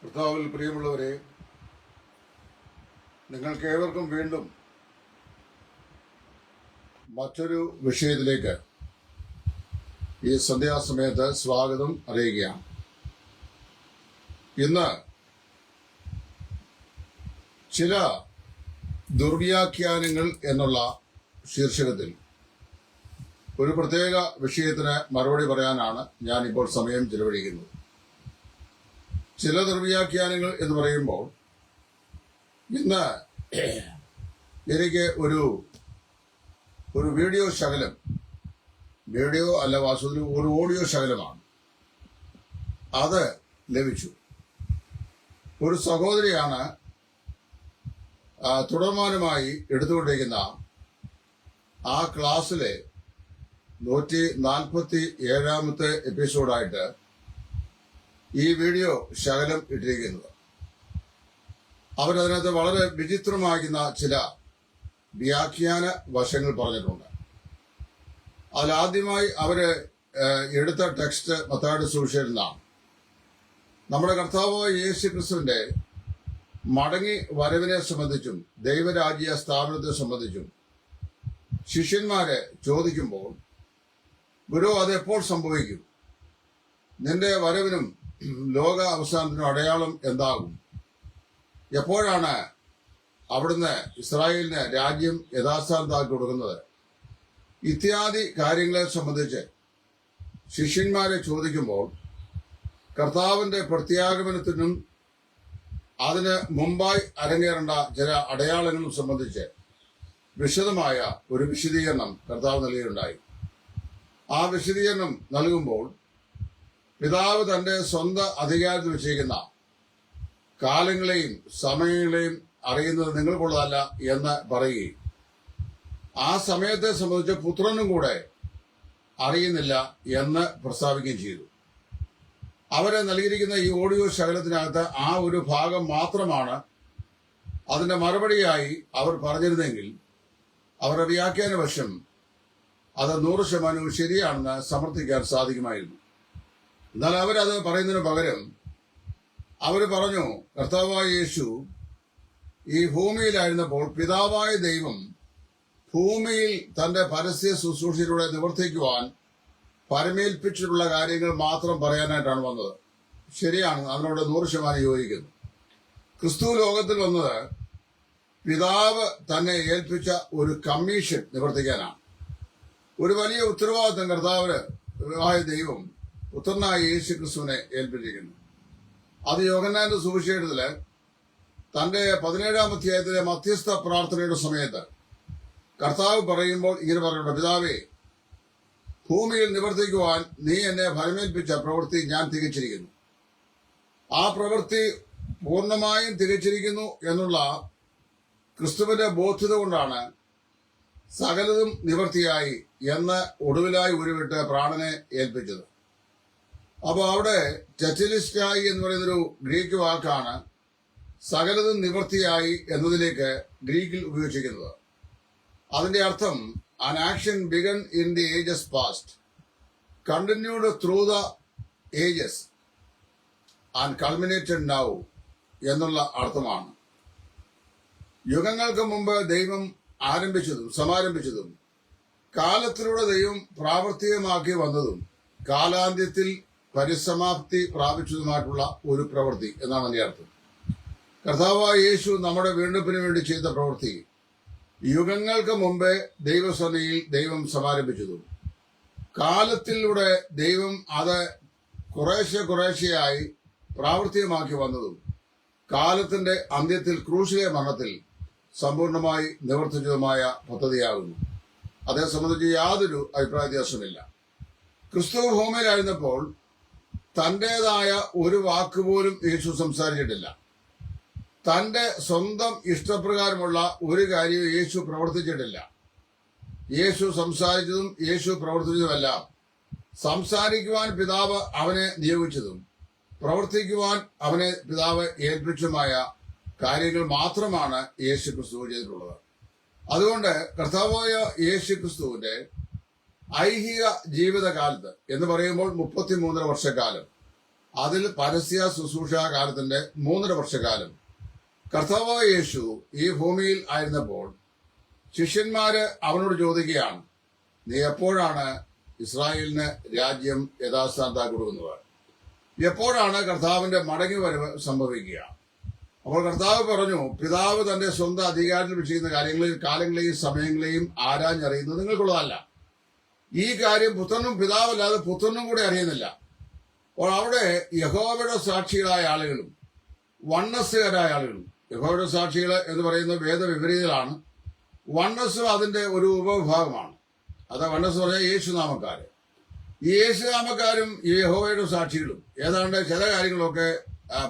കർത്താവിൽ പ്രിയമുള്ളവരെ, നിങ്ങൾക്ക് ഏവർക്കും വീണ്ടും മറ്റൊരു വിഷയത്തിലേക്ക് ഈ സന്ധ്യാസമയത്ത് സ്വാഗതം അറിയിക്കുകയാണ്. ഇന്ന് ചില ദുർവ്യാഖ്യാനങ്ങൾ എന്നുള്ള ശീർഷകത്തിൽ ഒരു പ്രത്യേക വിഷയത്തിന് മറുപടി പറയാനാണ് ഞാനിപ്പോൾ സമയം ചെലവഴിക്കുന്നത്. ചില ദുർവ്യാഖ്യാനങ്ങൾ എന്ന് പറയുമ്പോൾ ഇന്ന് എനിക്ക് ഒരു വീഡിയോ ശകലം, വീഡിയോ അല്ല വാസ്തവത്തിൽ ഒരു ഓഡിയോ ശകലമാണ് അത് ലഭിച്ചു. ഒരു സഹോദരിയാണ് തുടർമാനമായി എടുത്തുകൊണ്ടിരിക്കുന്ന ആ ക്ലാസ്സിലെ 147 എപ്പിസോഡായിട്ട് ഈ വീഡിയോ ശകലം ഇട്ടിരിക്കുന്നത്. അവരതിനകത്ത് വളരെ വിചിത്രമാകുന്ന ചില വ്യാഖ്യാന വശങ്ങൾ പറഞ്ഞിട്ടുണ്ട്. അതിലാദ്യമായി അവര് എടുത്ത ടെക്സ്റ്റ് മത്തായിയുടെ സുവിശേഷത്തിൽ നിന്നാണ്. നമ്മുടെ കർത്താവായ യേശു ക്രിസ്തുവിന്റെ മടങ്ങി വരവിനെ സംബന്ധിച്ചും ദൈവരാജ്യ സ്ഥാപനത്തെ സംബന്ധിച്ചും ശിഷ്യന്മാരെ ചോദിക്കുമ്പോൾ, ഗുരു അതെപ്പോൾ സംഭവിക്കും? നിന്റെ വരവിനും ലോക അവസാനത്തിനും അടയാളം എന്താകും? എപ്പോഴാണ് അവിടുന്ന് ഇസ്രായേലിന് രാജ്യം യഥാസ്ഥാനത്താക്കി കൊടുക്കുന്നത്? ഇത്യാദി കാര്യങ്ങളെ സംബന്ധിച്ച് ശിഷ്യന്മാരെ ചോദിക്കുമ്പോൾ കർത്താവിന്റെ പ്രത്യാഗമനത്തിനും അതിന് മുമ്പായി അരങ്ങേറേണ്ട ചില അടയാളങ്ങളും സംബന്ധിച്ച് വിശദമായ ഒരു വിശദീകരണം കർത്താവ് നൽകുകയുണ്ടായി. ആ വിശദീകരണം നൽകുമ്പോൾ പിതാവ് തന്റെ സ്വന്തം അധികാരത്തിൽ വെച്ചിരിക്കുന്ന കാലങ്ങളെയും സമയങ്ങളെയും അറിയുന്നത് നിങ്ങൾക്കുള്ളതല്ല എന്ന് പറയുകയും ആ സമയത്തെ സംബന്ധിച്ച് പുത്രനും കൂടെ അറിയുന്നില്ല എന്ന് പ്രസ്താവിക്കുകയും ചെയ്തു. അവരെ നൽകിയിരിക്കുന്ന ഈ ഓഡിയോ ശകലത്തിനകത്ത് ആ ഒരു ഭാഗം മാത്രമാണ് അതിന്റെ മറുപടിയായി അവർ പറഞ്ഞിരുന്നെങ്കിൽ അവരുടെ വ്യാഖ്യാന വശം അത് 100% ശരിയാണെന്ന് സമർത്ഥിക്കാൻ സാധിക്കുമായിരുന്നു. എന്നാൽ അവരത് പറയുന്നതിന് പകരം അവർ പറഞ്ഞു, കർത്താവായ യേശു ഈ ഭൂമിയിലായിരുന്നപ്പോൾ പിതാവായ ദൈവം ഭൂമിയിൽ തന്റെ പരസ്യ ശുശ്രൂഷയിലൂടെ നിവർത്തിക്കുവാൻ പരമേൽപ്പിച്ചിട്ടുള്ള കാര്യങ്ങൾ മാത്രം പറയാനായിട്ടാണ് വന്നത്. ശരിയാണ്, അതിനോട് 100% യോജിക്കുന്നു. ക്രിസ്തു ലോകത്തിൽ വന്നത് പിതാവ് തന്നെ ഏൽപ്പിച്ച ഒരു കമ്മീഷൻ നിവർത്തിക്കാനാണ്. ഒരു വലിയ ഉത്തരവാദിത്തം കർത്താവായ ദൈവം പുത്രനായ യേശു ക്രിസ്തുവിനെ ഏൽപ്പിച്ചിരിക്കുന്നു. അത് യോഹന്നാന്റെ സുവിശേഷത്തില് തന്റെ 17-ാം അധ്യായത്തിലെ മധ്യസ്ഥ പ്രാർത്ഥനയുടെ സമയത്ത് കർത്താവ് പറയുമ്പോൾ ഇങ്ങനെ പറയുന്നുണ്ട്, പിതാവേ, ഭൂമിയിൽ നിവർത്തിക്കുവാൻ നീ എന്നെ ഫലമേൽപ്പിച്ച പ്രവൃത്തി ഞാൻ തികച്ചിരിക്കുന്നു. ആ പ്രവൃത്തി പൂർണ്ണമായും തികച്ചിരിക്കുന്നു എന്നുള്ള ക്രിസ്തുവിന്റെ ബോധ്യത കൊണ്ടാണ് സകലതും നിവർത്തിയായി എന്ന് ഒടുവിലായി ഉരുവിട്ട് പ്രാണനെ ഏൽപ്പിച്ചത്. അപ്പോൾ അവിടെ ടെറ്റലിസ്റ്റായി എന്ന് പറയുന്നൊരു ഗ്രീക്ക് വാക്കാണ് സകലതും നിവർത്തിയായി എന്നതിലേക്ക് ഗ്രീക്കിൽ ഉപയോഗിച്ചിരിക്കുന്നത്. അതിന്റെ അർത്ഥം an action begun in the ages past, continued through the ages and culminated now എന്നുള്ള അർത്ഥമാണ്. യുഗങ്ങൾക്ക് മുമ്പ് ദൈവം ആരംഭിച്ചതും സമാരംഭിച്ചതും കാലത്തിലൂടെ ദൈവം പ്രാവർത്തികമാക്കി വന്നതും കാലാന്ത്യത്തിൽ പരിസമാപ്തി പ്രാപിച്ചതുമായിട്ടുള്ള ഒരു പ്രവൃത്തി എന്നാണ് അതിന്റെ അർത്ഥം. കർത്താവായ യേശു നമ്മുടെ വീണ്ടെടുപ്പിന് വേണ്ടി ചെയ്ത പ്രവൃത്തി യുഗങ്ങൾക്ക് മുമ്പേ ദൈവസന്നിധിയിൽ ദൈവം സമാരംഭിച്ചതും കാലത്തിലൂടെ ദൈവം അത് കുറേശ്ശെയായി പ്രാവർത്തികമാക്കി വന്നതും കാലത്തിന്റെ അന്ത്യത്തിൽ ക്രൂശിലെ മരണത്തിൽ സമ്പൂർണമായി നിവർത്തിച്ചതുമായ പദ്ധതിയാകുന്നു. അതേ സംബന്ധിച്ച് യാതൊരു അഭിപ്രായ വ്യത്യാസമില്ല. ക്രിസ്തു ഭൂമിയിലായിരുന്നപ്പോൾ തന്റേതായ ഒരു വാക്കുപോലും യേശു സംസാരിച്ചിട്ടില്ല. തന്റെ സ്വന്തം ഇഷ്ടപ്രകാരമുള്ള ഒരു കാര്യവും യേശു പ്രവർത്തിച്ചിട്ടില്ല. യേശു സംസാരിച്ചതും യേശു പ്രവർത്തിച്ചതുമെല്ലാം സംസാരിക്കുവാൻ പിതാവ് അവനെ നിയോഗിച്ചതും പ്രവർത്തിക്കുവാൻ അവനെ പിതാവ് ഏൽപ്പിച്ചതുമായ കാര്യങ്ങൾ മാത്രമാണ് യേശു ക്രിസ്തു ചെയ്തിട്ടുള്ളത്. അതുകൊണ്ട് കർത്താവായ യേശു ക്രിസ്തുവിന്റെ ഐഹിക ജീവിതകാലത്ത് എന്ന് പറയുമ്പോൾ 33 വർഷക്കാലം അതിൽ പരസ്യ ശുശ്രൂഷ കാലത്തിന്റെ 3.5 വർഷക്കാലം കർത്താവായ യേശു ഈ ഭൂമിയിൽ ആയിരുന്നപ്പോൾ ശിഷ്യന്മാര് അവനോട് ചോദിക്കുകയാണ്, നീ എപ്പോഴാണ് ഇസ്രായേലിന് രാജ്യം യഥാസ്ഥാനത്താക്കി കൊടുക്കുന്നത്? എപ്പോഴാണ് കർത്താവിന്റെ മടങ്ങി വരവ് സംഭവിക്കുക? അപ്പോൾ കർത്താവ് പറഞ്ഞു, പിതാവ് തന്റെ സ്വന്തം അധികാരത്തിൽ ചെയ്യുന്ന കാലങ്ങളെയും സമയങ്ങളെയും ആരാഞ്ഞറിയുന്നത് നിങ്ങൾക്കുള്ളതല്ല. ഈ കാര്യം പുത്രനും പിതാവല്ലാതെ പുത്രനും കൂടെ അറിയുന്നില്ല. അപ്പോൾ അവിടെ യഹോവയുടെ സാക്ഷികളായ ആളുകളും വണ്ണസ്സുകാരായ ആളുകളും, യഹോവയുടെ സാക്ഷികൾ എന്ന് പറയുന്നത് വേദവിപരീതങ്ങളാണ്. വണ്ണസ് അതിന്റെ ഒരു ഉപവിഭാഗമാണ്. അത് വണ്ണസ് പറഞ്ഞാൽ യേശുനാമക്കാര്. ഈ യേശുനാമക്കാരും ഈ യഹോവയുടെ സാക്ഷികളും ഏതാണ്ട് ചില കാര്യങ്ങളൊക്കെ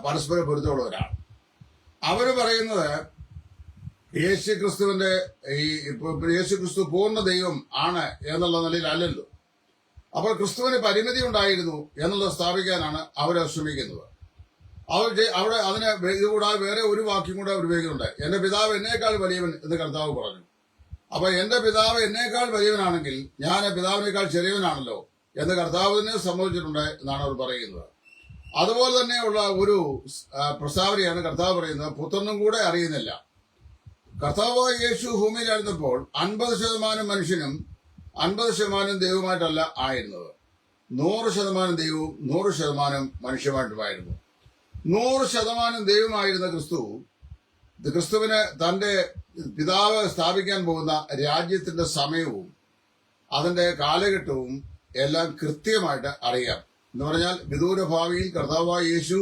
പരസ്പര പൊരുത്തമുള്ളവരാണ്. അവര് പറയുന്നത് യേശുക്രിസ്തുവിന്റെ യേശുക്രിസ്തു പൂർണ്ണ ദൈവം ആണ് എന്നുള്ള നിലയിൽ അല്ലല്ലോ. അപ്പോൾ ക്രിസ്തുവിന് പരിമിതി ഉണ്ടായിരുന്നു എന്നുള്ളത് സ്ഥാപിക്കാനാണ് അവരെ ശ്രമിക്കുന്നത്. അവിടെ അതിന് ഇതുകൂടാതെ വേറെ ഒരു വാക്യം കൂടെ അവർ ഉപയോഗിക്കുന്നുണ്ട്. എന്റെ പിതാവ് എന്നേക്കാൾ വലിയവൻ എന്ന് കർത്താവ് പറഞ്ഞു. അപ്പൊ എന്റെ പിതാവ് എന്നേക്കാൾ വലിയവനാണെങ്കിൽ ഞാൻ പിതാവിനേക്കാൾ ചെറിയവനാണല്ലോ എന്ന് കർത്താവിനെ സംഭവിച്ചിട്ടുണ്ട് എന്നാണ് അവർ പറയുന്നത്. അതുപോലെ തന്നെയുള്ള ഒരു പ്രസ്താവനയാണ് കർത്താവ് പറയുന്നത്, പുത്രനും കൂടെ അറിയുന്നില്ല. കർത്താവായ യേശു ഭൂമിയിലായിരുന്നപ്പോൾ 50% മനുഷ്യനും 50% ദൈവമായിട്ടല്ല ആയിരുന്നത്. 100% ദൈവവും 100% മനുഷ്യമായിട്ടുമായിരുന്നു. 100% ദൈവമായിരുന്ന ക്രിസ്തുവിന് തന്റെ പിതാവ് സ്ഥാപിക്കാൻ പോകുന്ന രാജ്യത്തിന്റെ സമയവും അതിന്റെ കാലഘട്ടവും എല്ലാം കൃത്യമായിട്ട് അറിയാം. എന്ന് പറഞ്ഞാൽ വിദൂര ഭാവിയിൽ കർത്താവായ യേശു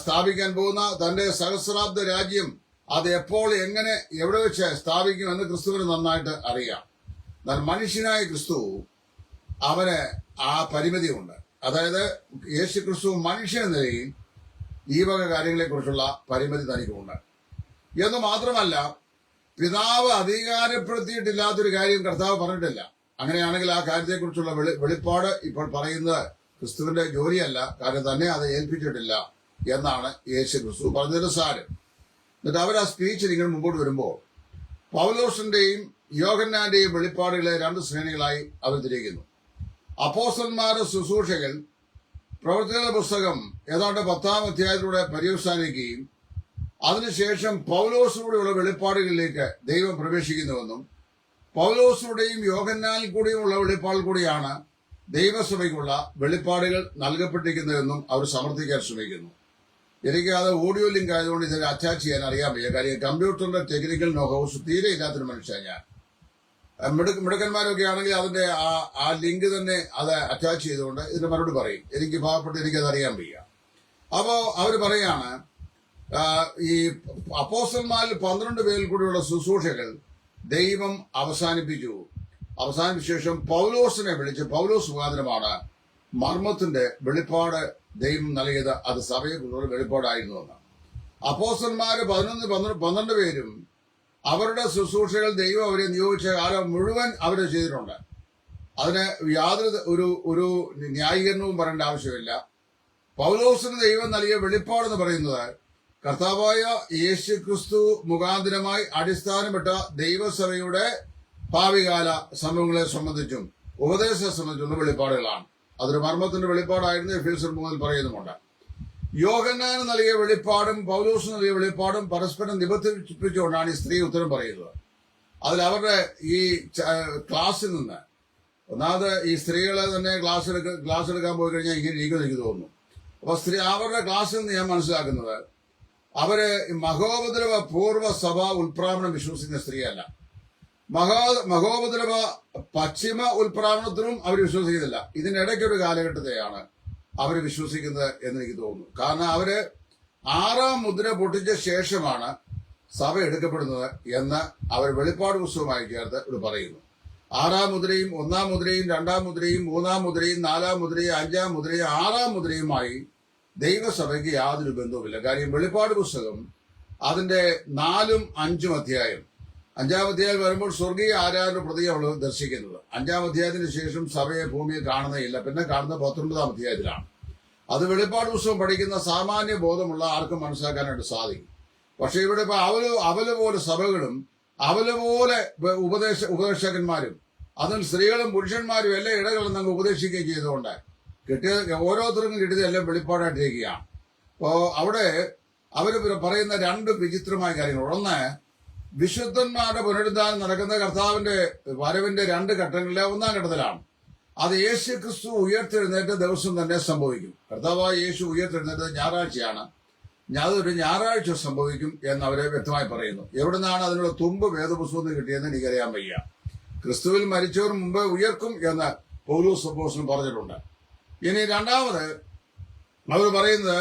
സ്ഥാപിക്കാൻ പോകുന്ന തന്റെ സഹസ്രാബ്ദ രാജ്യം അത് എപ്പോൾ എങ്ങനെ എവിടെ വെച്ച് സ്ഥാപിക്കുമെന്ന് ക്രിസ്തുവിന് നന്നായിട്ട് അറിയാം. എന്നാൽ മനുഷ്യനായ ക്രിസ്തു അവന് ആ പരിമിതിയുണ്ട്. അതായത് യേശു ക്രിസ്തു മനുഷ്യൻ എന്ന നിലയിൽ ഈ വക കാര്യങ്ങളെക്കുറിച്ചുള്ള പരിമിതി തനിക്കുണ്ട്. എന്ന് മാത്രമല്ല, പിതാവ് അധികാരപ്പെടുത്തിയിട്ടില്ലാത്തൊരു കാര്യം കർത്താവ് പറഞ്ഞിട്ടില്ല. അങ്ങനെയാണെങ്കിൽ ആ കാര്യത്തെക്കുറിച്ചുള്ള വെളിപ്പാട് ഇപ്പോൾ പറയുന്നത് ക്രിസ്തുവിന്റെ ജോലിയല്ല, കാരണം തന്നെ അത് ഏൽപ്പിച്ചിട്ടില്ല എന്നാണ് യേശു ക്രിസ്തു പറഞ്ഞതിന്റെ സാരം. എന്നിട്ട് അവർ ആ സ്പീച്ചിൽ ഇങ്ങനെ മുമ്പോട്ട് വരുമ്പോൾ പൗലോസിന്റെയും യോഹന്നാന്റെയും വെളിപ്പാടുകളെ 2 ശ്രേണികളായി അവർ തിരിക്കുന്നു. അപ്പോസ്തലന്മാരുടെ ശുശ്രൂഷകൾ പ്രവർത്തനങ്ങളുടെ പുസ്തകം ഏതാണ്ട് 10-ാം അധ്യായത്തിലൂടെ പര്യവസാനിക്കുകയും അതിനുശേഷം പൗലോസിലൂടെയുള്ള വെളിപ്പാടുകളിലേക്ക് ദൈവം പ്രവേശിക്കുന്നുവെന്നും പൗലോസിലൂടെയും യോഹന്നാനിൽ കൂടിയുമുള്ള വെളിപ്പാടിൽ കൂടിയാണ് ദൈവസഭയ്ക്കുള്ള വെളിപ്പാടുകൾ നൽകപ്പെട്ടിരിക്കുന്നതെന്നും അവർ സമർത്ഥിക്കാൻ ശ്രമിക്കുന്നു. എനിക്ക് അത് ഓഡിയോ ലിങ്ക് ആയതുകൊണ്ട് ഇതിനെ അറ്റാച്ച് ചെയ്യാൻ അറിയാൻ വയ്യ. കാര്യം കമ്പ്യൂട്ടറിന്റെ ടെക്നിക്കൽ നോഹൌസ് തീരെ ഇല്ലാത്തൊരു മനുഷ്യൻ ഞാൻ. മിടുക്കന്മാരൊക്കെ ആണെങ്കിൽ അതിന്റെ ആ ലിങ്ക് തന്നെ അത് അറ്റാച്ച് ചെയ്തുകൊണ്ട് ഇതിന്റെ മറുപടി പറയും. എനിക്ക് പാവപ്പെട്ട് എനിക്കത് അറിയാൻ വയ്യ. അപ്പോ അവർ പറയാണ്, ഈ അപ്പോസ്തലന്മാരിൽ 12 പേരിൽ കൂടിയുള്ള ശുശ്രൂഷകൾ ദൈവം അവസാനിപ്പിച്ച ശേഷം പൗലോസിനെ വിളിച്ച് പൗലോസ് മുഖാന്തരമാണ് മർമ്മത്തിന്റെ വെളിപ്പാട് ദൈവം നൽകിയത്. അത് സഭയെക്കുറിച്ചുള്ള വെളിപ്പാടായിരുന്നുവെന്ന്. അപ്പോസ്തലന്മാര് 12 പേരും അവരുടെ ശുശ്രൂഷകൾ ദൈവം അവരെ നിയോഗിച്ച കാലം മുഴുവൻ അവര് ചെയ്തിട്ടുണ്ട്. അതിന് യാതൊരു ഒരു ന്യായീകരണവും പറയേണ്ട ആവശ്യമില്ല. പൗലോസിന് ദൈവം നൽകിയ വെളിപ്പാടെന്ന് പറയുന്നത് കർത്താവായ യേശു ക്രിസ്തു മുഖാന്തരമായി അടിസ്ഥാനപ്പെട്ട ദൈവസഭയുടെ ഭാവികാല സംഭവങ്ങളെ സംബന്ധിച്ചും ഉപദേശത്തെ സംബന്ധിച്ചുള്ള വെളിപ്പാടുകളാണ്. അതൊരു മർമ്മത്തിന്റെ വെളിപ്പാടായിരുന്നു എഫേസ്യർ 3 പറയുന്നുമുണ്ട്. യോഹന്നാന് നൽകിയ വെളിപ്പാടും പൗലോസ് നൽകിയ വെളിപ്പാടും പരസ്പരം നിബന്ധിപ്പിച്ചുകൊണ്ടാണ് ഈ സ്ത്രീ ഉത്തരം പറയുന്നത്. അതിൽ അവരുടെ ഈ ക്ലാസ്സിൽ നിന്ന് ഒന്നാമത് ഈ സ്ത്രീകളെ തന്നെ ക്ലാസ് എടുക്കാൻ പോയി കഴിഞ്ഞാൽ ഇങ്ങനെ ഇരിക്കുമെന്ന് എനിക്ക് തോന്നുന്നു. അപ്പൊ അവരുടെ ക്ലാസ്സിൽ നിന്ന് ഞാൻ മനസ്സിലാക്കുന്നത് അവര് മഹോപദ്രവ പൂർവ്വ സഭ ഉൽപ്രാവണം വിശ്വസിക്കുന്ന സ്ത്രീയല്ല. മഹോപദ്രവ പശ്ചിമ ഉൽപ്രാവണത്തിനും അവർ വിശ്വസിക്കുന്നില്ല. ഇതിനിടയ്ക്കൊരു കാലഘട്ടത്തെയാണ് അവർ വിശ്വസിക്കുന്നത് എന്ന് എനിക്ക് തോന്നുന്നു. കാരണം അവര് 6-ാം മുദ്ര പൊട്ടിച്ച ശേഷമാണ് സഭ എടുക്കപ്പെടുന്നത് എന്ന് അവർ വെളിപ്പാട് പുസ്തകമായി ചേർത്ത് ഇവിടെ പറയുന്നു. 6-ാം മുദ്രയും 1-ാം മുദ്രയും 2-ാം മുദ്രയും 3-ാം മുദ്രയും 4-ാം മുദ്രയും 5-ാം മുദ്രയും 6-ാം മുദ്രയുമായി ദൈവസഭയ്ക്ക് യാതൊരു ബന്ധവുമില്ല. കാര്യം വെളിപ്പാട് പുസ്തകം അതിന്റെ 4-ഉം 5-ഉം അധ്യായം 5-ാം അധ്യായം വരുമ്പോൾ സ്വർഗീയ ആരാധന പ്രതിയാണ് ദർശിക്കുന്നത്. 5-ാം അധ്യായത്തിന് ശേഷം സഭയെ ഭൂമിയെ കാണുന്നതില്ല. പിന്നെ കാണുന്ന 19-ാം അധ്യായത്തിലാണ്. അത് വെളിപ്പാട് പുസ്തകം പഠിക്കുന്ന സാമാന്യ ബോധമുള്ള ആർക്കും മനസ്സിലാക്കാനായിട്ട് സാധിക്കും. പക്ഷെ ഇവിടെ ഇപ്പൊ അവല് പോലെ സഭകളും അവല് പോലെ ഉപദേശകന്മാരും അതിൽ സ്ത്രീകളും പുരുഷന്മാരും എല്ലാം ഇടകലർന്ന് അങ്ങ് ഉപദേശിക്കുകയും ചെയ്തുകൊണ്ട് ഓരോരുത്തർക്കും കിട്ടിയതെല്ലാം വെളിപ്പാടായിട്ടിരിക്കുകയാണ്. അപ്പോ അവിടെ അവർ പറയുന്ന രണ്ട് വിചിത്രമായ കാര്യങ്ങൾ. ഒന്ന്, വിശുദ്ധന്മാരുടെ പുനരുദ്ധാനം നടക്കുന്ന കർത്താവിന്റെ വരവിന്റെ രണ്ട് ഘട്ടങ്ങളിലെ ഒന്നാം ഘട്ടത്തിലാണ്. അത് യേശു ക്രിസ്തു ഉയർത്തെഴുന്നേറ്റ ദിവസം തന്നെ സംഭവിക്കും. കർത്താവായ യേശു ഉയർത്തെഴുന്നേറ്റത് ഞായറാഴ്ചയാണ്. അതൊരു ഞായറാഴ്ച സംഭവിക്കും എന്ന് അവരെ വ്യക്തമായി പറയുന്നു. എവിടെ നിന്നാണ് അതിനുള്ള തുമ്പ് വേദപുസ്തകത്തിൽ കിട്ടിയെന്ന് എനിക്കറിയാൻ വയ്യ. ക്രിസ്തുവിൽ മരിച്ചവർ മുമ്പ് ഉയർക്കും എന്ന് പൗലോസ് അപ്പോസ്തലൻ പറഞ്ഞിട്ടുണ്ട്. ഇനി രണ്ടാമത് അവർ പറയുന്നത്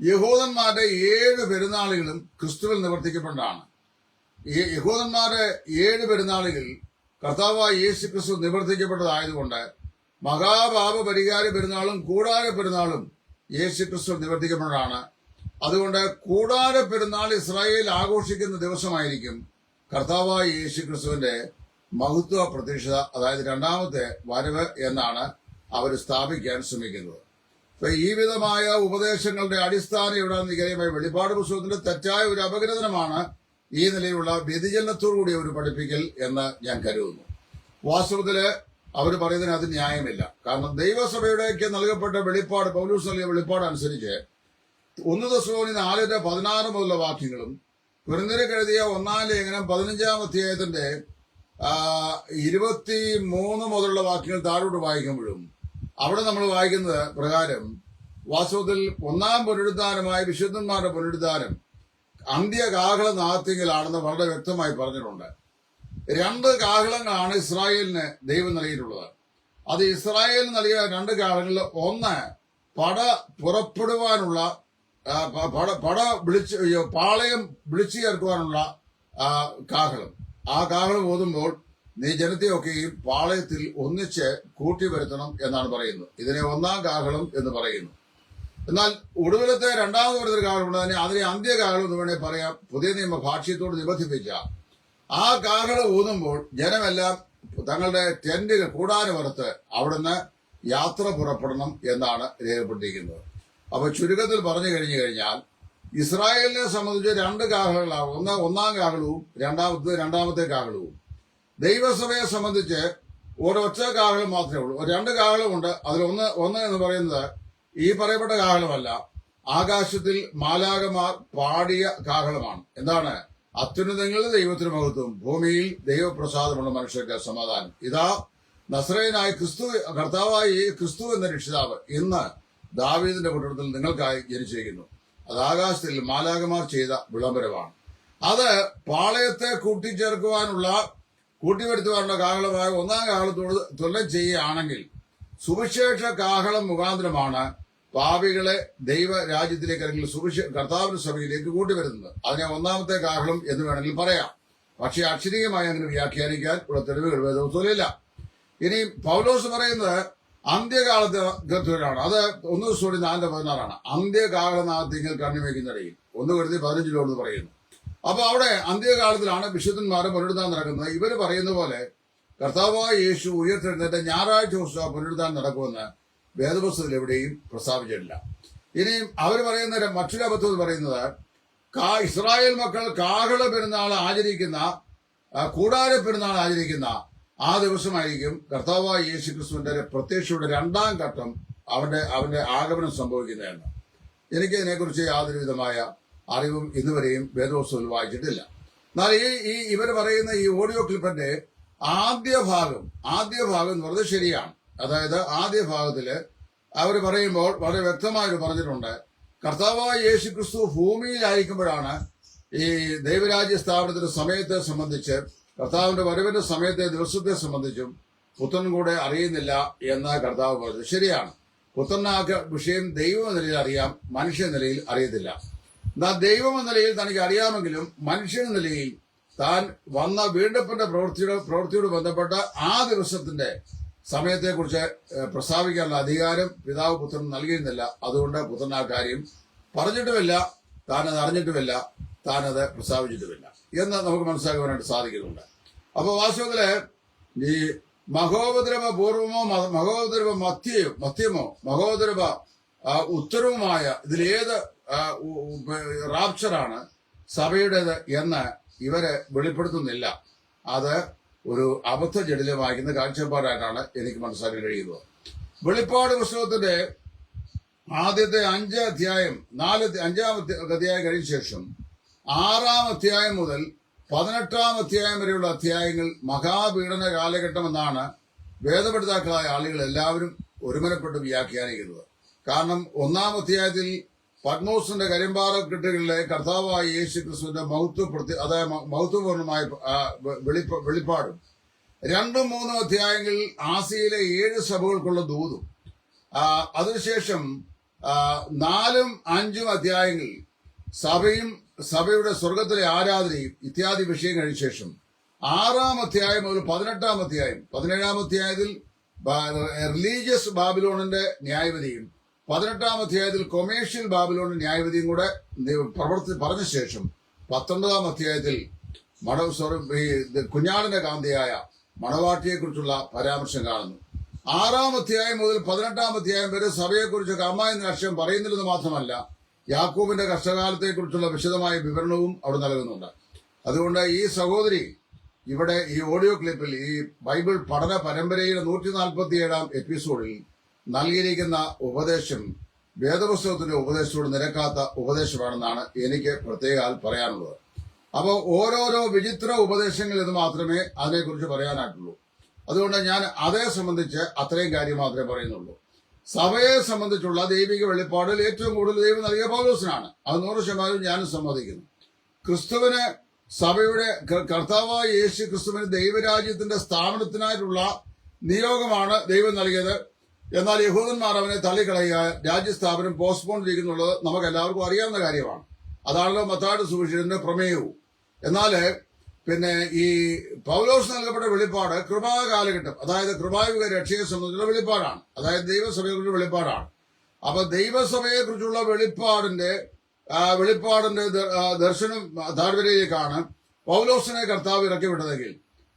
യഹൂദന്മാരുടെ 7 പെരുന്നാളുകളും ക്രിസ്തുവിൽ നിവർത്തിക്കപ്പെട്ടതാണ്. ഈ യഹൂദന്മാരുടെ 7 പെരുന്നാളുകൾ കർത്താവായ യേശു ക്രിസ്തു നിവർത്തിക്കപ്പെട്ടതായതുകൊണ്ട് മഹാപാപ പരിഹാര പെരുന്നാളും കൂടാര പെരുന്നാളും യേശു ക്രിസ്തു നിവർത്തിക്കപ്പെട്ടതാണ്. അതുകൊണ്ട് കൂടാര പെരുന്നാൾ ഇസ്രായേൽ ആഘോഷിക്കുന്ന ദിവസമായിരിക്കും കർത്താവായ യേശു ക്രിസ്തുവിന്റെ മഹത്വ പ്രതീക്ഷത, അതായത് രണ്ടാമത്തെ വരവ് എന്നാണ് അവർ സ്ഥാപിക്കാൻ ശ്രമിക്കുന്നത്. അപ്പൊ ഈ വിധമായ ഉപദേശങ്ങളുടെ അടിസ്ഥാനം എവിടെയാണെന്ന് എനിക്കറിയാം. വെളിപ്പാട് പുസ്തകത്തിന്റെ തെറ്റായ ഒരു അപഗ്രഥനമാണ് ഈ നിലയിലുള്ള വ്യതിചലനത്തോടുകൂടിയ ഒരു പഠിപ്പിക്കൽ എന്ന് ഞാൻ കരുതുന്നു. വാസ്തവത്തില് അവർ പറയുന്നതിന് അത് ന്യായമില്ല. കാരണം ദൈവസഭയുടെയൊക്കെ നൽകപ്പെട്ട വെളിപ്പാട്, പൗലോസ് നൽകിയ വെളിപ്പാട് അനുസരിച്ച് 1 തെസ്സലോനിക്കർ 4:16 മുതലുള്ള വാക്യങ്ങളും കൊരിന്ത്യർക്ക് എഴുതിയ 1-ാം ലേഖനം 15-ാം അധ്യായത്തിന്റെ 23 മുതലുള്ള വാക്യങ്ങൾ താഴോട്ട് വായിക്കുമ്പോഴും അവിടെ നമ്മൾ വായിക്കുന്നത് പ്രകാരം വാസ്തവത്തിൽ 1-ാം പുനരുദ്ധാനമായ വിശുദ്ധന്മാരുടെ പുനരുദ്ധാനം അന്ത്യകാഹള നാദത്തിങ്കലാണെന്ന് വളരെ വ്യക്തമായി പറഞ്ഞിട്ടുണ്ട്. 2 കാഹളങ്ങളാണ് ഇസ്രായേലിന് ദൈവം നൽകിയിട്ടുള്ളത്. അത് ഇസ്രായേലിന് നൽകിയ 2 കാഹളങ്ങളിൽ ഒന്ന് പട പുറപ്പെടുവാനുള്ള പാളയം വിളിച്ചു ചേർക്കുവാനുള്ള കാഹളം. ആ കാഹളം ഓതുമ്പോൾ നീ ജനത്തെയൊക്കെയും പാളയത്തിൽ ഒന്നിച്ച് കൂട്ടിവരുത്തണം എന്നാണ് പറയുന്നത്. ഇതിനെ 1-ാം കാഹളം എന്ന് പറയുന്നു. എന്നാൽ ഒടുവിലത്തെ രണ്ടാമത് വരുന്നൊരു കാഹളമുണ്ട്. അതിനെ അന്ത്യകാഹളം എന്ന് വേണേൽ പറയാം. പുതിയ നിയമ ഭാഷ്യത്തോട് നിബന്ധിപ്പിച്ച ആ കാഹളം ഊതുമ്പോൾ ജനമെല്ലാം തങ്ങളുടെ ടെന്റുകൾ കൂടാരമറുത്ത് അവിടുന്ന് യാത്ര പുറപ്പെടണം എന്നാണ് രേഖപ്പെടുത്തിയിരിക്കുന്നത്. അപ്പൊ ചുരുക്കത്തിൽ പറഞ്ഞു കഴിഞ്ഞു കഴിഞ്ഞാൽ ഇസ്രായേലിനെ സംബന്ധിച്ച് 2 കാഹളങ്ങളാണ്. ഒന്ന് 1-ാം കാഹളവും രണ്ടാമത്തെ കാഹളവും. ദൈവസഭയെ സംബന്ധിച്ച് ഒരൊറ്റ കാഹളം മാത്രമേ ഉള്ളൂ. 2 കാഹളമുണ്ട്. അതിൽ ഒന്ന് എന്ന് പറയുന്നത് ഈ പറയപ്പെട്ട കാഹളമല്ല, ആകാശത്തിൽ മാലാകമാർ പാടിയ കാഹളമാണ്. എന്താണ്? അത്യുന്നതങ്ങളിൽ ദൈവത്തിന് മഹത്വം, ഭൂമിയിൽ ദൈവപ്രസാദമുള്ള മനുഷ്യർക്ക് സമാധാനം. ഇതാ നസറേയനായ ക്രിസ്തു, കർത്താവായ ക്രിസ്തു എന്ന രക്ഷിതാവ് ഇന്ന് ദാവീദിന്റെ കുടുംബത്തിൽ നിങ്ങൾക്കായി ജനിച്ചിരിക്കുന്നു. അത് ആകാശത്തിൽ മാലാകമാർ ചെയ്ത വിളംബരമാണ്. അത് പാളയത്തെ കൂട്ടിവരുത്തുവാനുള്ള കാഹളമായ 1-ാം കാഹളത്തോട് തുല്യം ചെയ്യുകയാണെങ്കിൽ സുവിശേഷ കാഹളം മുഖാന്തരമാണ് പാപികളെ ദൈവരാജ്യത്തിലേക്ക് അല്ലെങ്കിൽ കർത്താവിന്റെ സഭയിലേക്ക് കൂട്ടിവരുന്നത്. അതിനെ 1-ാമത്തെ കാഹളം എന്ന് വേണമെങ്കിൽ പറയാം. പക്ഷെ അക്ഷരീയമായി അങ്ങനെ വ്യാഖ്യാനിക്കാൻ ഉള്ള തെളിവുകൾ വേദപുസ്തകത്തിലില്ല. ഇനി പൗലോസ് പറയുന്നത് അന്ത്യകാലത്താണ്. അത് 1 തെസ്സലോനിക്കർ 4:16 അന്ത്യകാലനാഥിങ്ങൾ കണ്ണിവയ്ക്കുന്നിടയിൽ 1 കൊരിന്ത്യർ 15 പറയുന്നു. അപ്പൊ അവിടെ അന്ത്യകാലത്തിലാണ് വിശുദ്ധന്മാരെ പുനരുദ്ധാനം നടക്കുന്നത്. ഇവര് പറയുന്ന പോലെ കർത്താവായ യേശു ഉയർത്തെഴുന്നേറ്റ ഞായറാഴ്ച ദിവസം പുനരുദ്ധാനം നടക്കുമെന്ന് വേദപുസ്തകത്തിൽ എവിടെയും പ്രസ്താവിച്ചിട്ടില്ല. ഇനി അവർ പറയുന്ന മറ്റൊരു അബദ്ധം പറയുന്നത് ഇസ്രായേൽ മക്കൾ കാഹള പെരുന്നാൾ ആചരിക്കുന്ന, കൂടാര പെരുന്നാൾ ആചരിക്കുന്ന ആ ദിവസമായിരിക്കും കർത്താവായ യേശു ക്രിസ്തുവിന്റെ പ്രത്യക്ഷയുടെ 2-ാം ഘട്ടം അവന്റെ ആഗമനം സംഭവിക്കുന്നതെന്ന്. എനിക്ക് ഇതിനെക്കുറിച്ച് യാതൊരു വിധമായ അറിവും ഇന്നുവരെയും വേദപുസ്തകത്തിൽ വായിച്ചിട്ടില്ല. എന്നാൽ ഇവർ പറയുന്ന ഈ ഓഡിയോ ക്ലിപ്പിന്റെ ആദ്യ ഭാഗം എന്ന് പറയുന്നത് ശരിയാണ്. അതായത് ആദ്യ ഭാഗത്തില് അവർ പറയുമ്പോൾ വളരെ വ്യക്തമായിട്ട് പറഞ്ഞിട്ടുണ്ട്, കർത്താവായ യേശു ക്രിസ്തു ഭൂമിയിലായിരിക്കുമ്പോഴാണ് ഈ ദൈവരാജ്യ സ്ഥാപനത്തിന്റെ സമയത്തെ സംബന്ധിച്ച്, കർത്താവിന്റെ വരവിന്റെ സമയത്തെ ദിവസത്തെ സംബന്ധിച്ചും പുത്രൻ കൂടെ അറിയുന്നില്ല എന്ന് കർത്താവ് പറഞ്ഞത് ശരിയാണ്. പുത്രനാക്ക് വിഷയം ദൈവം എന്ന നിലയിൽ അറിയാം, മനുഷ്യ നിലയിൽ അറിയത്തില്ല. എന്നാൽ ദൈവം എന്ന നിലയിൽ തനിക്ക് അറിയാമെങ്കിലും മനുഷ്യ നിലയിൽ താൻ വന്ന വീണ്ടെടുപ്പിന്റെ പ്രവൃത്തിയോട് ബന്ധപ്പെട്ട ആ ദിവസത്തിന്റെ സമയത്തെക്കുറിച്ച് പ്രസ്താവിക്കാനുള്ള അധികാരം പിതാവ് പുത്രൻ നൽകിയിരുന്നില്ല. അതുകൊണ്ട് പുത്രൻ ആ കാര്യം പറഞ്ഞിട്ടുമില്ല, താനത് അറിഞ്ഞിട്ടുമില്ല, താനത് പ്രസ്താവിച്ചിട്ടുമില്ല എന്ന് നമുക്ക് മനസ്സിലാക്കുവാനായിട്ട് സാധിക്കുന്നുണ്ട്. അപ്പൊ വാസ്തവത്തില് ഈ മഹോപദ്രവ പൂർവമോ മഹോപദ്രവ മധ്യമോ മഹോപദ്രവ ഉത്തരവുമായ ഇതിലേത് റാപ്ചറാണ് സഭയുടേത് എന്ന് ഇവരെ വെളിപ്പെടുത്തുന്നില്ല. അത് ഒരു അബദ്ധജടിലമായിരിക്കുന്ന കാഴ്ചപ്പാടായിട്ടാണ് എനിക്ക് മനസ്സിലാക്കാൻ കഴിയുന്നത്. വെളിപ്പാട് പുസ്തകത്തിന്റെ ആദ്യത്തെ 5 അധ്യായം 5-ാം അധ്യായം കഴിഞ്ഞ ശേഷം 6-ാം അധ്യായം മുതൽ 18-ാം അധ്യായം വരെയുള്ള അധ്യായങ്ങൾ മഹാപീഡന കാലഘട്ടം എന്നാണ് വേദപഠിതാക്കളായ ആളുകൾ എല്ലാവരും ഒരുമനപ്പെട്ട് വ്യാഖ്യാനിക്കുന്നത്. കാരണം 1-ാം അധ്യായത്തിൽ പത്മോസിന്റെ കരിമ്പാറക്കെട്ടുകളിലെ കർത്താവായ യേശു ക്രിസ്തുവിന്റെ മഹത്വപൂർണമായ വെളിപ്പാടും 2-ഉം 3-ഉം അധ്യായങ്ങളിൽ ആസിയയിലെ 7 സഭകൾക്കുള്ള ദൂതും അതിനുശേഷം 4-ഉം 5-ഉം അധ്യായങ്ങളിൽ സഭയുടെ സ്വർഗത്തിലെ ആരാധനയും ഇത്യാദി വിഷയം കഴിഞ്ഞ ശേഷം 6-ാം അധ്യായം മുതൽ 18-ാം അധ്യായം 17-ാം അധ്യായത്തിൽ റിലീജിയസ് ബാബിലോണിന്റെ ന്യായവിധിയും 18-ാം അധ്യായത്തിൽ കൊമേഴ്ഷ്യൽ ബാബിലോണിന്റെ ന്യായവിധിയും കൂടെ പറഞ്ഞ ശേഷം 19-ാം അധ്യായത്തിൽ കുഞ്ഞാടിന്റെ കാന്തിയായ മണവാട്ടിയെക്കുറിച്ചുള്ള പരാമർശം കാണുന്നു. 6-ാം അധ്യായം മുതൽ 18-ാം അധ്യായം വരെ സഭയെക്കുറിച്ച് അമ്മ എന്ന അക്ഷരം പറയുന്നില്ലെന്ന് മാത്രമല്ല, യാക്കോബിന്റെ കഷ്ടകാലത്തെക്കുറിച്ചുള്ള വിശദമായ വിവരണവും അവിടെ നൽകുന്നുണ്ട്. അതുകൊണ്ട് ഈ സഹോദരി ഇവിടെ ഈ ഓഡിയോ ക്ലിപ്പിൽ ഈ ബൈബിൾ പഠന പരമ്പരയിലെ 147-ാം എപ്പിസോഡിൽ നൽകിയിരിക്കുന്ന ഉപദേശം വേദപുസ്തകത്തിന്റെ ഉപദേശത്തോട് നിരക്കാത്ത ഉപദേശമാണെന്നാണ് എനിക്ക് പ്രത്യേകം പറയാനുള്ളത്. അപ്പോൾ ഓരോരോ വിചിത്ര ഉപദേശങ്ങൾ എന്ന് മാത്രമേ അതിനെക്കുറിച്ച് പറയാനായിട്ടുള്ളൂ. അതുകൊണ്ട് ഞാൻ അതേ സംബന്ധിച്ച് അത്രയും കാര്യം മാത്രമേ പറയുന്നുള്ളൂ. സഭയെ സംബന്ധിച്ചുള്ള ദൈവിക വെളിപ്പാടിൽ ഏറ്റവും കൂടുതൽ ദൈവം നൽകിയ പൗലോസിനാണ്. അത് 100% ഞാനും സമ്മതിക്കുന്നു. ക്രിസ്തുവിന് സഭയുടെ കർത്താവായ യേശു ക്രിസ്തുവിന് ദൈവരാജ്യത്തിന്റെ സ്ഥാപനത്തിനായിട്ടുള്ള നിയോഗമാണ് ദൈവം നൽകിയത്. എന്നാൽ യഹൂദന്മാർ അവനെ തള്ളിക്കളയുക, രാജ്യസ്ഥാപനം പോസ്റ്റ്പോൺ ചെയ്യുന്നുള്ളത് നമുക്ക് എല്ലാവർക്കും അറിയാവുന്ന കാര്യമാണ്. അതാണല്ലോ മത്തായിയുടെ സുവിശേഷത്തിന്റെ പ്രമേയവും. എന്നാൽ പിന്നെ ഈ പൗലോസ് നൽകപ്പെട്ട വെളിപ്പാട് കൃപാകാലഘട്ടം, അതായത് കൃപായുഗ രക്ഷയെ സംബന്ധിച്ചുള്ള വെളിപ്പാടാണ്. അതായത് ദൈവസഭയെക്കുറിച്ചുള്ള വെളിപ്പാടാണ്. അപ്പൊ ദൈവസഭയെക്കുറിച്ചുള്ള വെളിപ്പാടിന്റെ ദർശനം താഴ്വരയിലേക്കാണ് പൗലോസിനെ കർത്താവ് ഇറക്കി വിട്ടതെങ്കിൽ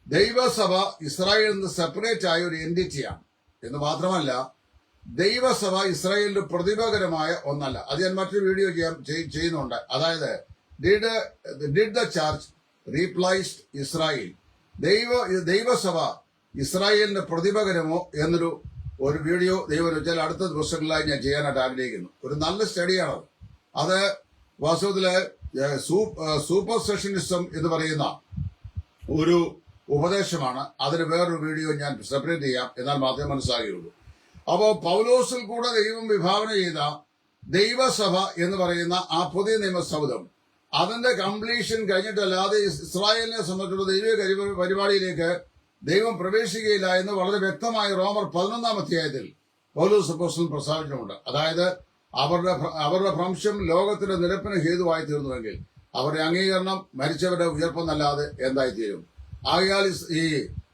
ദൈവസഭ ഇസ്രായേലിൽ നിന്ന് സെപ്പറേറ്റ് ആയ ഒരു എൻറ്റിറ്റിയാണ് എന്ന് മാത്രമല്ല, ദൈവസഭ ഇസ്രായേലിന്റെ പ്രതിഭകരമായ ഒന്നല്ല. അത് ഞാൻ മറ്റൊരു വീഡിയോ ചെയ്യുന്നുണ്ട്. അതായത് did the church replaced Israel, ദൈവസഭ ഇസ്രായേലിന്റെ പ്രതിഭകരമോ എന്നൊരു വീഡിയോ ദൈവം വെച്ചാൽ അടുത്ത ദിവസങ്ങളിലായി ഞാൻ ചെയ്യാനായിട്ട് ആഗ്രഹിക്കുന്നു. ഒരു നല്ല സ്റ്റഡിയാണത്. അത് വാസ്തവത്തില് സൂപ്പർ സെഷനിസം എന്ന് പറയുന്ന ഒരു ഉപദേശമാണ്. അതിന് വേറൊരു വീഡിയോ ഞാൻ സെപ്പറേറ്റ് ചെയ്യാം, എന്നാൽ മാത്രമേ മനസ്സിലാകുകയുള്ളൂ. അപ്പോ പൗലോസിൽ കൂടെ ദൈവം വിഭാവന ചെയ്ത ദൈവസഭ എന്ന് പറയുന്ന ആ പുതിയ നിയമസൗധം, അതിന്റെ കംപ്ലീഷൻ കഴിഞ്ഞിട്ടല്ലാതെ ഇസ്രായേലിനെ സംബന്ധിച്ചുള്ള ദൈവിക പരിപാടിയിലേക്ക് ദൈവം പ്രവേശിക്കുകയില്ല എന്ന് വളരെ വ്യക്തമായി റോമർ 11-ാം അധ്യായത്തിൽ പൗലോസ് അപ്പോസ്തലൻ പ്രസ്താവിച്ചിട്ടുണ്ട്. അതായത് അവരുടെ ഭ്രംശം ലോകത്തിന്റെ നിരപ്പിന് ഹേതുവായി തീർന്നുവെങ്കിൽ അവരുടെ അംഗീകരണം മരിച്ചവരുടെ ഉയർപ്പെന്നല്ലാതെ എന്തായിത്തീരും. ആകയാൽ ഈ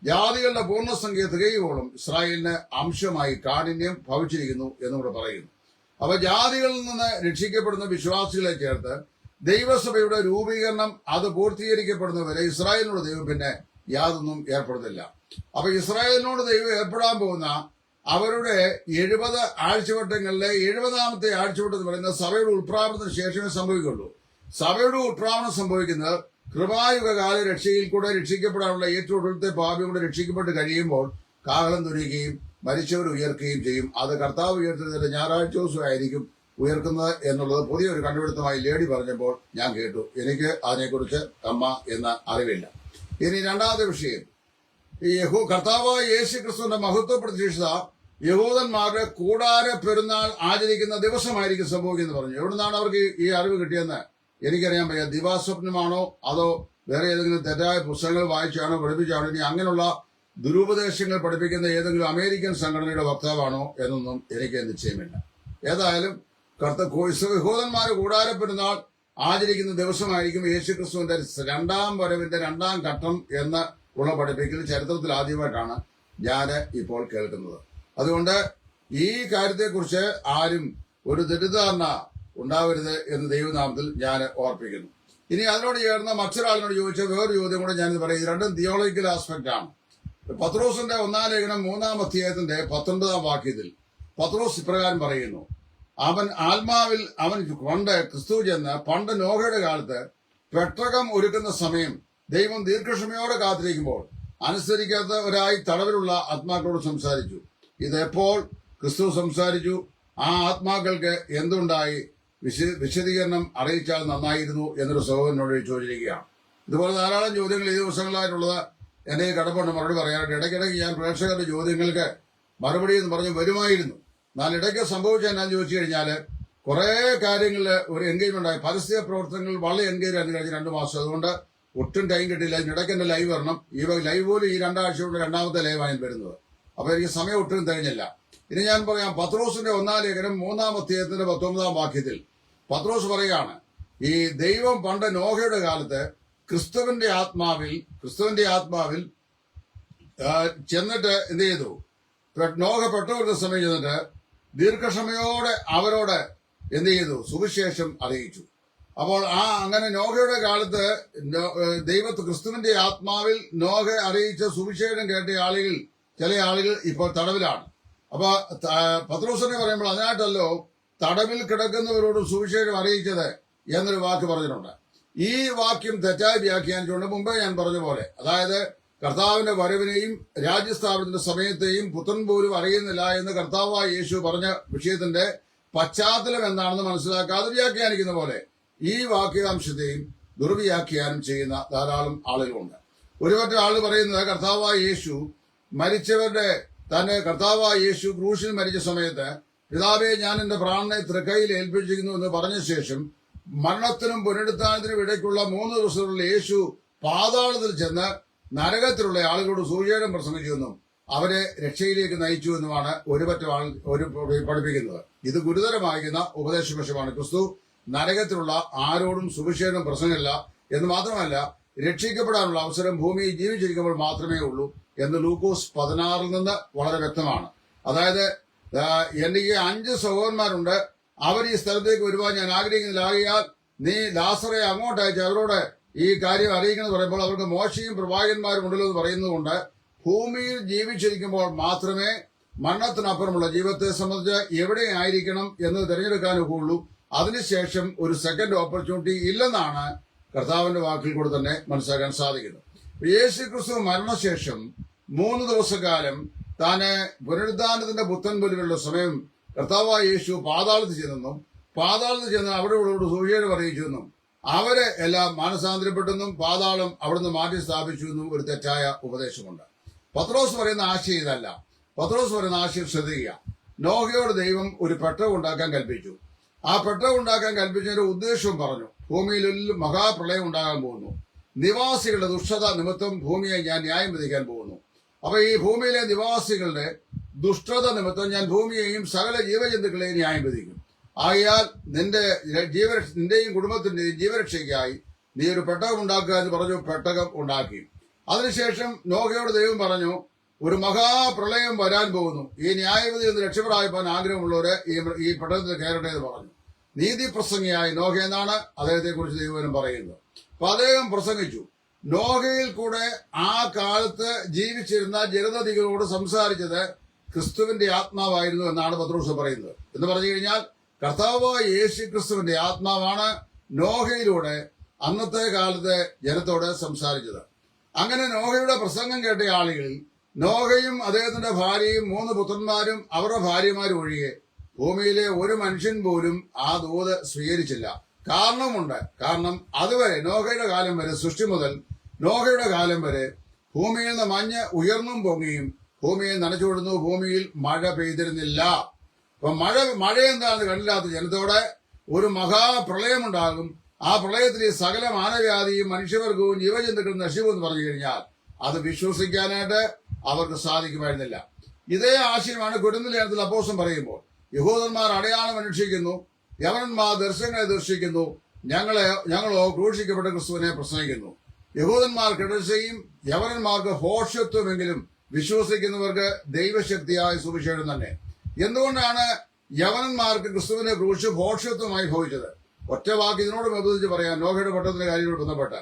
ജാതികളുടെ പൂർണ്ണസംഖ്യ തികയോളം ഇസ്രായേലിന് അംശമായി കാഠിന്യം ഭവിച്ചിരിക്കുന്നു എന്നുകൂടെ പറയുന്നു. അപ്പൊ ജാതികളിൽ നിന്ന് രക്ഷിക്കപ്പെടുന്ന വിശ്വാസികളെ ചേർത്ത് ദൈവസഭയുടെ രൂപീകരണം അത് പൂർത്തീകരിക്കപ്പെടുന്നവരെ ഇസ്രായേലിനോട് ദൈവം പിന്നെ യാതൊന്നും ഏർപ്പെടുന്നില്ല. അപ്പൊ ഇസ്രായേലിനോട് ദൈവം ഏർപ്പെടാൻ പോകുന്ന അവരുടെ 70 ആഴ്ചവട്ടങ്ങളിലെ 70-ാമത്തെ ആഴ്ചവട്ടം എന്ന് പറയുന്നത് സഭയുടെ ഉത്പ്രാപനത്തിന് ശേഷമേ സംഭവിക്കുള്ളൂ. സഭയുടെ ഉത്പ്രാപനം സംഭവിക്കുന്നത് കൃപായുഗകാല രക്ഷയിൽ കൂടെ രക്ഷിക്കപ്പെടാനുള്ള ഏറ്റവും ഒടുവിലത്തെ പാപം കൂടെ രക്ഷിക്കപ്പെട്ട് കഴിയുമ്പോൾ കാഹളം തുനിയുകയും മരിച്ചവർ ഉയർക്കുകയും ചെയ്യും. അത് കർത്താവ് ഉയർത്തുന്നതിന്റെ ഞായറാഴ്ച ദിവസമായിരിക്കും ഉയർക്കുന്നത് എന്നുള്ളത് പുതിയൊരു കണ്ടുപിടുത്തമായി ലേഡി പറഞ്ഞപ്പോൾ ഞാൻ കേട്ടു. എനിക്ക് അതിനെക്കുറിച്ച് അമ്മ എന്ന അറിവില്ല. ഇനി രണ്ടാമത്തെ വിഷയം, ഈ കർത്താവായ യേശു ക്രിസ്തുവിന്റെ മഹത്വ പ്രതീക്ഷിത യഹൂദന്മാരുടെ കൂടാര പെരുന്നാൾ ആചരിക്കുന്ന ദിവസമായിരിക്കും സംഭവിക്കുന്നത് പറഞ്ഞു. എവിടുന്നാണ് അവർക്ക് ഈ അറിവ് കിട്ടിയെന്ന് എനിക്കറിയാൻ വയ്യ. ദിവാസ്വപ്നമാണോ അതോ വേറെ ഏതെങ്കിലും തെറ്റായ പുസ്തകങ്ങൾ വായിച്ചാണോ പഠിപ്പിച്ചാണോ, ഇനി അങ്ങനെയുള്ള ദുരുപദേശങ്ങൾ പഠിപ്പിക്കുന്ന ഏതെങ്കിലും അമേരിക്കൻ സംഘടനയുടെ വക്താവാണോ എന്നൊന്നും എനിക്ക് നിശ്ചയമില്ല. ഏതായാലും യഹൂദന്മാർ കൂടാര പെരുന്നാൾ ആചരിക്കുന്ന ദിവസമായിരിക്കും യേശുക്രിസ്തുവിന്റെ 2-ാം വരവിന്റെ 2-ാം ഘട്ടം എന്ന് ഉള്ള പഠിപ്പിക്കൽ ചരിത്രത്തിൽ ആദ്യമായിട്ടാണ് ഞാൻ ഇപ്പോൾ കേൾക്കുന്നത്. അതുകൊണ്ട് ഈ കാര്യത്തെക്കുറിച്ച് ആരും ഒരു തെറ്റിദ്ധാരണ ഉണ്ടാവരുത് എന്ന് ദൈവനാമത്തിൽ ഞാൻ ഓർപ്പിക്കുന്നു. ഇനി അതിനോട് ചേർന്ന് മറ്റൊരാളിനോട് ചോദിച്ച വേറൊരു ചോദ്യം കൂടെ ഞാനിത് പറയും. രണ്ടും തിയോളജിക്കൽ ആസ്പെക്ട് ആണ്. പത്രോസിന്റെ 1-ാം ലേഖനം 3-ാം അധ്യായത്തിന്റെ 19-ാം വാക്യത്തിൽ പത്രോസ് ഇപ്രകാരം പറയുന്നു: അവൻ ആത്മാവിൽ അവൻ ക്രിസ്തു ചെന്ന് പണ്ട് നോഹയുടെ കാലത്ത് പെട്ടകം ഒരുക്കുന്ന സമയം ദൈവം ദീർഘക്ഷമയോടെ കാത്തിരിക്കുമ്പോൾ അനുസരിക്കാത്തവരായി തടവിലുള്ള ആത്മാക്കളോട് സംസാരിച്ചു. ഇതെപ്പോൾ ക്രിസ്തു സംസാരിച്ചു. ആ ആത്മാക്കൾക്ക് എന്തുണ്ടായി? വിശദീകരണം അറിയിച്ചാൽ നന്നായിരുന്നു എന്നൊരു സഹോദരനോട് ചോദിച്ചിരിക്കുകയാണ്. ഇതുപോലെ ധാരാളം ചോദ്യങ്ങൾ ഈ ദിവസങ്ങളായിട്ടുള്ളത് എന്റെ കടപ്പുണ്ട് മറുപടി പറയാനായിട്ട്. ഇടയ്ക്കിടയ്ക്ക് ഞാൻ പ്രേക്ഷകരുടെ ചോദ്യങ്ങൾക്ക് മറുപടി എന്ന് പറഞ്ഞ് വരുമായിരുന്നു. എന്നാൽ ഇടയ്ക്ക് സംഭവിച്ച എന്നാന്ന് ചോദിച്ചു കഴിഞ്ഞാൽ കുറെ കാര്യങ്ങളിൽ ഒരു എൻഗേജ്മെന്റ് ആയി. പരസ്യ പ്രവർത്തനങ്ങൾ വളരെ എൻഗേജ് ആയിരുന്നു കഴിഞ്ഞ 2 മാസം. അതുകൊണ്ട് ഒട്ടും ടൈം കിട്ടില്ല. ഇടയ്ക്ക് എന്റെ ലൈവ് വരണം. ഈ ലൈവ് പോലും ഈ 2 ആഴ്ച കൊണ്ട് 2ാമത്തെ ലൈവാണ് വരുന്നത്. അപ്പൊ എനിക്ക് സമയം ഒട്ടും തികഞ്ഞില്ല. ഇനി ഞാൻ പറയാം, പത്രോസിന്റെ 1-ാം ലേഖനം 3-ാം അധ്യായത്തിന്റെ 19-ാം വാക്യത്തിൽ പത്രോസ് പറയുകയാണ്, ഈ ദൈവം പണ്ട് നോഹയുടെ കാലത്ത് ക്രിസ്തുവിന്റെ ആത്മാവിൽ ചെന്നിട്ട് എന്ത് ചെയ്തു? നോഹ പെട്ടവരുടെ സമയം ചെന്നിട്ട് ദീർഘക്ഷമയോടെ അവരോട് എന്ത് ചെയ്തു? സുവിശേഷം അറിയിച്ചു. അപ്പോൾ അങ്ങനെ നോഹയുടെ കാലത്ത് ക്രിസ്തുവിന്റെ ആത്മാവിൽ നോഹ അറിയിച്ച സുവിശേഷം കേട്ട ചില ആളുകൾ ഇപ്പോൾ തടവിലാണ്. അപ്പൊ പത്രോസിനെ പറയുമ്പോൾ അതിനായിട്ടല്ലോ തടവിൽ കിടക്കുന്നവരോട് സുവിശേഷം അറിയിച്ചത് എന്നൊരു വാക്ക് പറഞ്ഞിട്ടുണ്ട്. ഈ വാക്യം തെറ്റായി വ്യാഖ്യാനിച്ചുകൊണ്ട് മുമ്പേ ഞാൻ പറഞ്ഞ പോലെ, അതായത് കർത്താവിന്റെ വരവിനെയും രാജ്യസ്ഥാപനത്തിന്റെ സമയത്തെയും പുത്രൻ പോലും അറിയുന്നില്ല എന്ന് കർത്താവായ യേശു പറഞ്ഞ വിഷയത്തിന്റെ പശ്ചാത്തലം എന്താണെന്ന് മനസ്സിലാക്കാതെ വ്യാഖ്യാനിക്കുന്ന പോലെ ഈ വാക്യാംശത്തെയും ദുർവ്യാഖ്യാനം ചെയ്യുന്ന ധാരാളം ആളുകളുണ്ട്. ഒരുപറ്റ ആള് പറയുന്നത് കർത്താവായ യേശു കർത്താവായ യേശു ക്രൂശിൽ മരിച്ച സമയത്ത് പിതാവേ ഞാൻ എന്റെ പ്രാണനെ തൃക്കൈയിൽ ഏൽപ്പിച്ചിരിക്കുന്നു എന്ന് പറഞ്ഞ ശേഷം മരണത്തിനും പുനരുത്ഥാനത്തിനും ഇടയ്ക്കുള്ള 3 ദിവസങ്ങളിൽ യേശു പാതാളത്തിൽ ചെന്ന് നരകത്തിലുള്ള ആളുകളോട് സുവിശേഷം പ്രസംഗിച്ചുവെന്നും അവരെ രക്ഷയിലേക്ക് നയിച്ചു എന്നുമാണ് ഒരു പഠിപ്പിക്കുന്നത്. ഇത് ഗുരുതരമാകുന്ന ഉപദേശവശമാണ്. ക്രിസ്തു നരകത്തിലുള്ള ആരോടും സുവിശേഷം പ്രസംഗമില്ല എന്ന് മാത്രമല്ല, രക്ഷിക്കപ്പെടാനുള്ള അവസരം ഭൂമിയിൽ ജീവിച്ചിരിക്കുമ്പോൾ മാത്രമേ ഉള്ളൂ എന്ന് ലൂക്കോസ് 16 നിന്ന് വളരെ വ്യക്തമാണ്. അതായത് എനിക്ക് 5 സഹോദരന്മാരുണ്ട്, അവർ ഈ സ്ഥലത്തേക്ക് വരുവാൻ ഞാൻ ആഗ്രഹിക്കുന്നില്ല. ആകിയാൽ നീ ലാസറെ അങ്ങോട്ട് അയച്ച് അവരോട് ഈ കാര്യം അറിയിക്കണമെന്ന് പറയുമ്പോൾ അവർക്ക് മോശയും പ്രവാചകന്മാരും ഉണ്ടല്ലോ എന്ന് പറയുന്നതുകൊണ്ട് ഭൂമിയിൽ ജീവിച്ചിരിക്കുമ്പോൾ മാത്രമേ മരണത്തിനപ്പുറമുള്ള ജീവിതത്തെ സംബന്ധിച്ച് എവിടെ ആയിരിക്കണം എന്ന് തിരഞ്ഞെടുക്കാനൊക്കെയുള്ളൂ. അതിനുശേഷം ഒരു സെക്കൻഡ് ഓപ്പർച്യൂണിറ്റി ഇല്ലെന്നാണ് കർത്താവിന്റെ വാക്കിൽ കൂടെ തന്നെ മനസ്സിലാക്കാൻ സാധിക്കുന്നത്. യേശു ക്രിസ്തു മരണശേഷം 3 ദിവസക്കാലം താന് പുനരുദ്ധാനത്തിന്റെ പുത്തൻ പോലുള്ള സമയം കർത്താവായ യേശു പാതാളത്തിൽ ചെന്ന് അവിടെ ഉള്ളവരോട് സുവിശേഷം അറിയിച്ചെന്നും അവരെ എല്ലാം മാനസാന്തരപ്പെട്ടെന്നും പാതാളം അവിടുന്ന് മാറ്റി സ്ഥാപിച്ചു എന്നും ഒരു തെറ്റായ ഉപദേശമുണ്ട്. പത്രോസ് പറയുന്ന ആശയം ഇതല്ല. പത്രോസ് പറയുന്ന ആശയം ശ്രദ്ധിക്കുക. നോഹയോട് ദൈവം ഒരു പെട്ടകം ഉണ്ടാക്കാൻ കൽപ്പിച്ചു. ആ പെട്ടകം ഉണ്ടാക്കാൻ കൽപ്പിച്ചതിന്റെ ഉദ്ദേശവും പറഞ്ഞു. ഭൂമിയിൽ മഹാപ്രളയം ഉണ്ടാകാൻ പോകുന്നു. നിവാസികളുടെ ദുഷ്ടത നിമിത്തം ഭൂമിയെ ഞാൻ ന്യായം വിധിക്കാൻ പോകുന്നു. അപ്പൊ ഈ ഭൂമിയിലെ നിവാസികളുടെ ദുഷ്ടത നിമിത്തം ഞാൻ ഭൂമിയെയും സകല ജീവജന്തുക്കളെയും ന്യായം വിധിക്കും. ആയാൽ നിന്റെയും കുടുംബത്തിന്റെയും ജീവരക്ഷയ്ക്കായി നീ ഒരു പെട്ടകം ഉണ്ടാക്കുക എന്ന് പറഞ്ഞു. പെട്ടകം ഉണ്ടാക്കി. അതിനുശേഷം നോഹയോട് ദൈവം പറഞ്ഞു, ഒരു മഹാപ്രളയം വരാൻ പോകുന്നു. ഈ ന്യായവിധിയിൽ നിന്ന് രക്ഷപ്പെടാൻ ആഗ്രഹമുള്ളവര് ഈ പെട്ടകത്തിൽ കയറട്ടെ എന്ന് പറഞ്ഞു. നീതിപ്രസംഗിയായ നോഹ എന്നാണ് അദ്ദേഹത്തെ കുറിച്ച് ദൈവം പറയുന്നത്. അപ്പൊ അദ്ദേഹം പ്രസംഗിച്ചു. നോഹയിൽ കൂടെ ആ കാലത്ത് ജീവിച്ചിരുന്ന ജനതതികളോട് സംസാരിച്ചത് ക്രിസ്തുവിന്റെ ആത്മാവായിരുന്നു എന്നാണ് പത്രോസ് പറയുന്നത്. എന്ന് പറഞ്ഞു കഴിഞ്ഞാൽ കർത്താവായ യേശു ക്രിസ്തുവിന്റെ ആത്മാവാണ് നോഹയിലൂടെ അന്നത്തെ കാലത്ത് ജനത്തോട് സംസാരിച്ചത്. അങ്ങനെ നോഹയുടെ പ്രസംഗം കേട്ട ആളുകളിൽ നോഹയും അദ്ദേഹത്തിന്റെ ഭാര്യയും 3 പുത്രന്മാരും അവരുടെ ഭാര്യമാരും ഒഴികെ ഭൂമിയിലെ ഒരു മനുഷ്യൻ പോലും ആ ദൂത് സ്വീകരിച്ചില്ല. കാരണമുണ്ട്. കാരണം അതുവരെ നോഹയുടെ കാലം വരെ, സൃഷ്ടി മുതൽ നോഹയുടെ കാലം വരെ ഭൂമിയിൽ നിന്ന് മഞ്ഞ് ഉയർന്നും പൊങ്ങിയും ഭൂമിയെ നനച്ചുകൊടുന്നു. ഭൂമിയിൽ മഴ പെയ്തിരുന്നില്ല. അപ്പൊ മഴ എന്താണെന്ന് കണ്ടില്ലാത്ത ജനത്തോടെ ഒരു മഹാപ്രളയമുണ്ടാകും. ആ പ്രളയത്തിൽ സകല മാനവ്യാധിയും മനുഷ്യവർഗവും ജീവജന്തുക്കളും നശിക്കുമെന്ന് പറഞ്ഞു കഴിഞ്ഞാൽ അത് വിശ്വസിക്കാനായിട്ട് അവർക്ക് സാധിക്കുമായിരുന്നില്ല. ഇതേ ആശയമാണ് കൊരിന്ത്യലേഖനത്തിൽ അപ്പോസ്തലൻ പറയുമ്പോൾ, യഹൂദന്മാർ അടയാളം അന്വേഷിക്കുന്നു, യവനന്മാർ ദർശനങ്ങളെ ദർശിക്കുന്നു, ഞങ്ങളോ ക്രൂശിക്കപ്പെട്ട ക്രിസ്തുവിനെ പ്രസംഗിക്കുന്നു. യഹൂദന്മാർ കിടശയും യവനന്മാർക്ക് ഭോഷ്യത്വമെങ്കിലും വിശ്വസിക്കുന്നവർക്ക് ദൈവശക്തിയായ സുവിശേഷം തന്നെ. എന്തുകൊണ്ടാണ് യവനന്മാർക്ക് ക്രിസ്തുവിനെ ക്രൂശ് ഭോഷ്യത്വമായി ഭവിച്ചത്? ഒറ്റ വാക്ക് ഇതിനോട് ബന്ധിച്ച് പറയാൻ, നോഹയുടെ പെട്ടത്തിന്റെ കാര്യങ്ങളോട് ബന്ധപ്പെട്ട്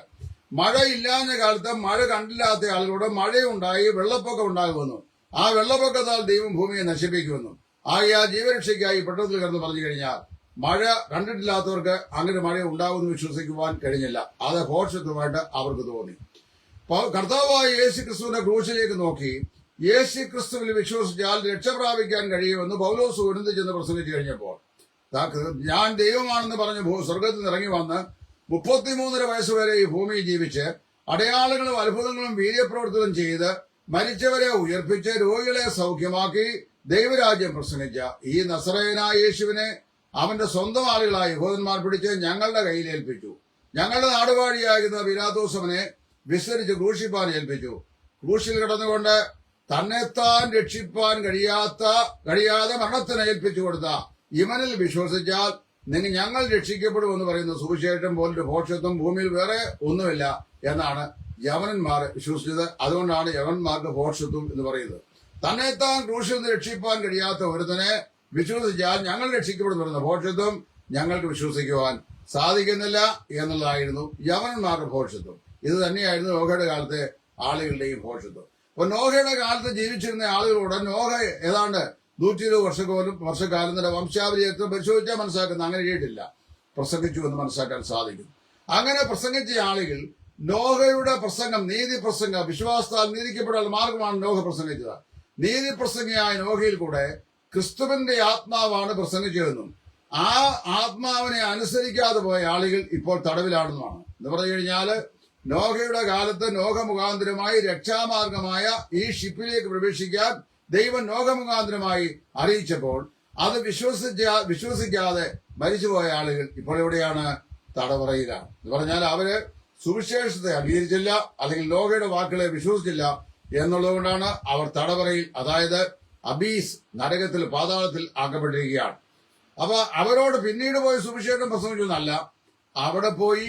മഴ ഇല്ലാഞ്ഞ കാലത്ത് മഴ കണ്ടില്ലാത്ത ആളുകളോട് മഴയുണ്ടായി വെള്ളപ്പൊക്കം ഉണ്ടാകുമെന്നും ആ വെള്ളപ്പൊക്കത്താൽ ദൈവം ഭൂമിയെ നശിപ്പിക്കുമെന്നും ആകയാൽ ജീവരക്ഷയ്ക്കായി പെട്ടത്തിൽ കിടന്ന് പറഞ്ഞു കഴിഞ്ഞാൽ മഴ കണ്ടിട്ടില്ലാത്തവർക്ക് അങ്ങനെ മഴ ഉണ്ടാകുമെന്ന് വിശ്വസിക്കുവാൻ കഴിഞ്ഞില്ല. അത് ഭോഷത്വമായിട്ട് അവർക്ക് തോന്നി. കർത്താവായ യേശു ക്രിസ്തുവിന്റെ ക്രൂശിലേക്ക് നോക്കി യേശു ക്രിസ്തുവിൽ വിശ്വസിച്ചാൽ രക്ഷ പ്രാപിക്കാൻ കഴിയുമെന്ന് പൗലോസ് ഉരുന്ന് ചെന്ന് പ്രസംഗിച്ചു കഴിഞ്ഞപ്പോൾ ഞാൻ ദൈവമാണെന്ന് പറഞ്ഞ് സ്വർഗത്തിൽ നിന്ന് ഇറങ്ങി വന്ന് 33.5 വയസ്സ് വരെ ഈ ഭൂമിയിൽ ജീവിച്ച് അടയാളങ്ങളും അത്ഭുതങ്ങളും വീര്യപ്രവർത്തനം ചെയ്ത് മരിച്ചവരെ ഉയർപ്പിച്ച് രോഗികളെ സൗഖ്യമാക്കി ദൈവരാജ്യം പ്രസംഗിച്ച ഈ നസറേയനായ യേശുവിനെ അവന്റെ സ്വന്തം ആളുകളായ യഹൂദന്മാർ പിടിച്ച് ഞങ്ങളുടെ കയ്യിൽ ഏൽപ്പിച്ചു. ഞങ്ങളുടെ നാടുവാഴിയായിരുന്ന പിലാത്തോസവനെ വിസ്തരിച്ച് ക്രൂശിപ്പാൻ ഏൽപ്പിച്ചു. ക്രൂശിൽ കിടന്നുകൊണ്ട് തന്നെത്താൻ രക്ഷിപ്പാൻ കഴിയാതെ മരണത്തിന് ഏൽപ്പിച്ചു കൊടുത്ത ഇവനിൽ വിശ്വസിച്ചാൽ ഞങ്ങൾ രക്ഷിക്കപ്പെടുമെന്ന് പറയുന്ന സുവിശേഷം പോലൊരു ഭോഷത്വം ഭൂമിയിൽ വേറെ ഒന്നുമില്ല എന്നാണ് യവനന്മാർ വിശ്വസിച്ചത്. അതുകൊണ്ടാണ് യവനന്മാർക്ക് ഭോഷത്വം എന്ന് പറയുന്നത്. തന്നെത്താൻ ക്രൂശിൽ നിന്ന് രക്ഷിപ്പാൻ കഴിയാത്ത ഒരുത്തനെ വിശ്വസിച്ചാൽ ഞങ്ങൾ രക്ഷിക്കപ്പെടുന്നു പറയുന്ന ഭോഷത്വം ഞങ്ങൾക്ക് വിശ്വസിക്കുവാൻ സാധിക്കുന്നില്ല എന്നുള്ളതായിരുന്നു യവനന്മാരുടെ ഭോഷത്വം. ഇത് തന്നെയായിരുന്നു നോഹയുടെ കാലത്തെ ആളുകളുടെയും ഭോഷത്വം. അപ്പൊ നോഹയുടെ കാലത്ത് ജീവിച്ചിരുന്ന ആളുകളോട് നോഹ ഏതാണ്ട് 120 വർഷക്കാലം തന്നെ വംശാവലി എത്ര പരിശോധിച്ചാൽ മനസ്സിലാക്കുന്ന അങ്ങനെ കേട്ടില്ല പ്രസംഗിച്ചു എന്ന് മനസ്സിലാക്കാൻ സാധിക്കും. അങ്ങനെ പ്രസംഗിച്ച ആളുകൾ നോഹയുടെ പ്രസംഗം നീതി പ്രസംഗം വിശ്വാസത്താൽ നീതിക്കപ്പെടാൻ മാർഗമാണ് നോഹ പ്രസംഗിച്ചത്. നീതി പ്രസംഗിയായ നോഹയിൽ കൂടെ ക്രിസ്തുവിന്റെ ആത്മാവാണ് പ്രസംഗിച്ചതെന്നും ആ ആത്മാവിനെ അനുസരിക്കാതെ പോയ ആളുകൾ ഇപ്പോൾ തടവിലാണെന്നുമാണ്. എന്ന് പറഞ്ഞു കഴിഞ്ഞാല് നോഹയുടെ കാലത്ത് നോഹ മുഖാന്തരമായി രക്ഷാമാർഗമായ ഈ ഷിപ്പിലേക്ക് പ്രവേശിക്കാൻ ദൈവം നോഹ മുഖാന്തരമായി അറിയിച്ചപ്പോൾ അത് വിശ്വസിക്കാതെ മരിച്ചുപോയ ആളുകൾ ഇപ്പോൾ എവിടെയാണ്? തടവറയിലാണ്. എന്ന് പറഞ്ഞാൽ അവര് സുവിശേഷത്തെ അംഗീകരിച്ചില്ല, അല്ലെങ്കിൽ നോഹയുടെ വാക്കുകളെ വിശ്വസിച്ചില്ല എന്നുള്ളതുകൊണ്ടാണ് അവർ തടവറയിൽ, അതായത് അബീസ് നരകത്തിൽ പാതാളത്തിൽ ആക്കപ്പെട്ടിരിക്കുകയാണ്. അപ്പൊ അവരോട് പിന്നീട് പോയി സുവിശേഷം പ്രസംഗിച്ചു എന്നല്ല, അവിടെ പോയി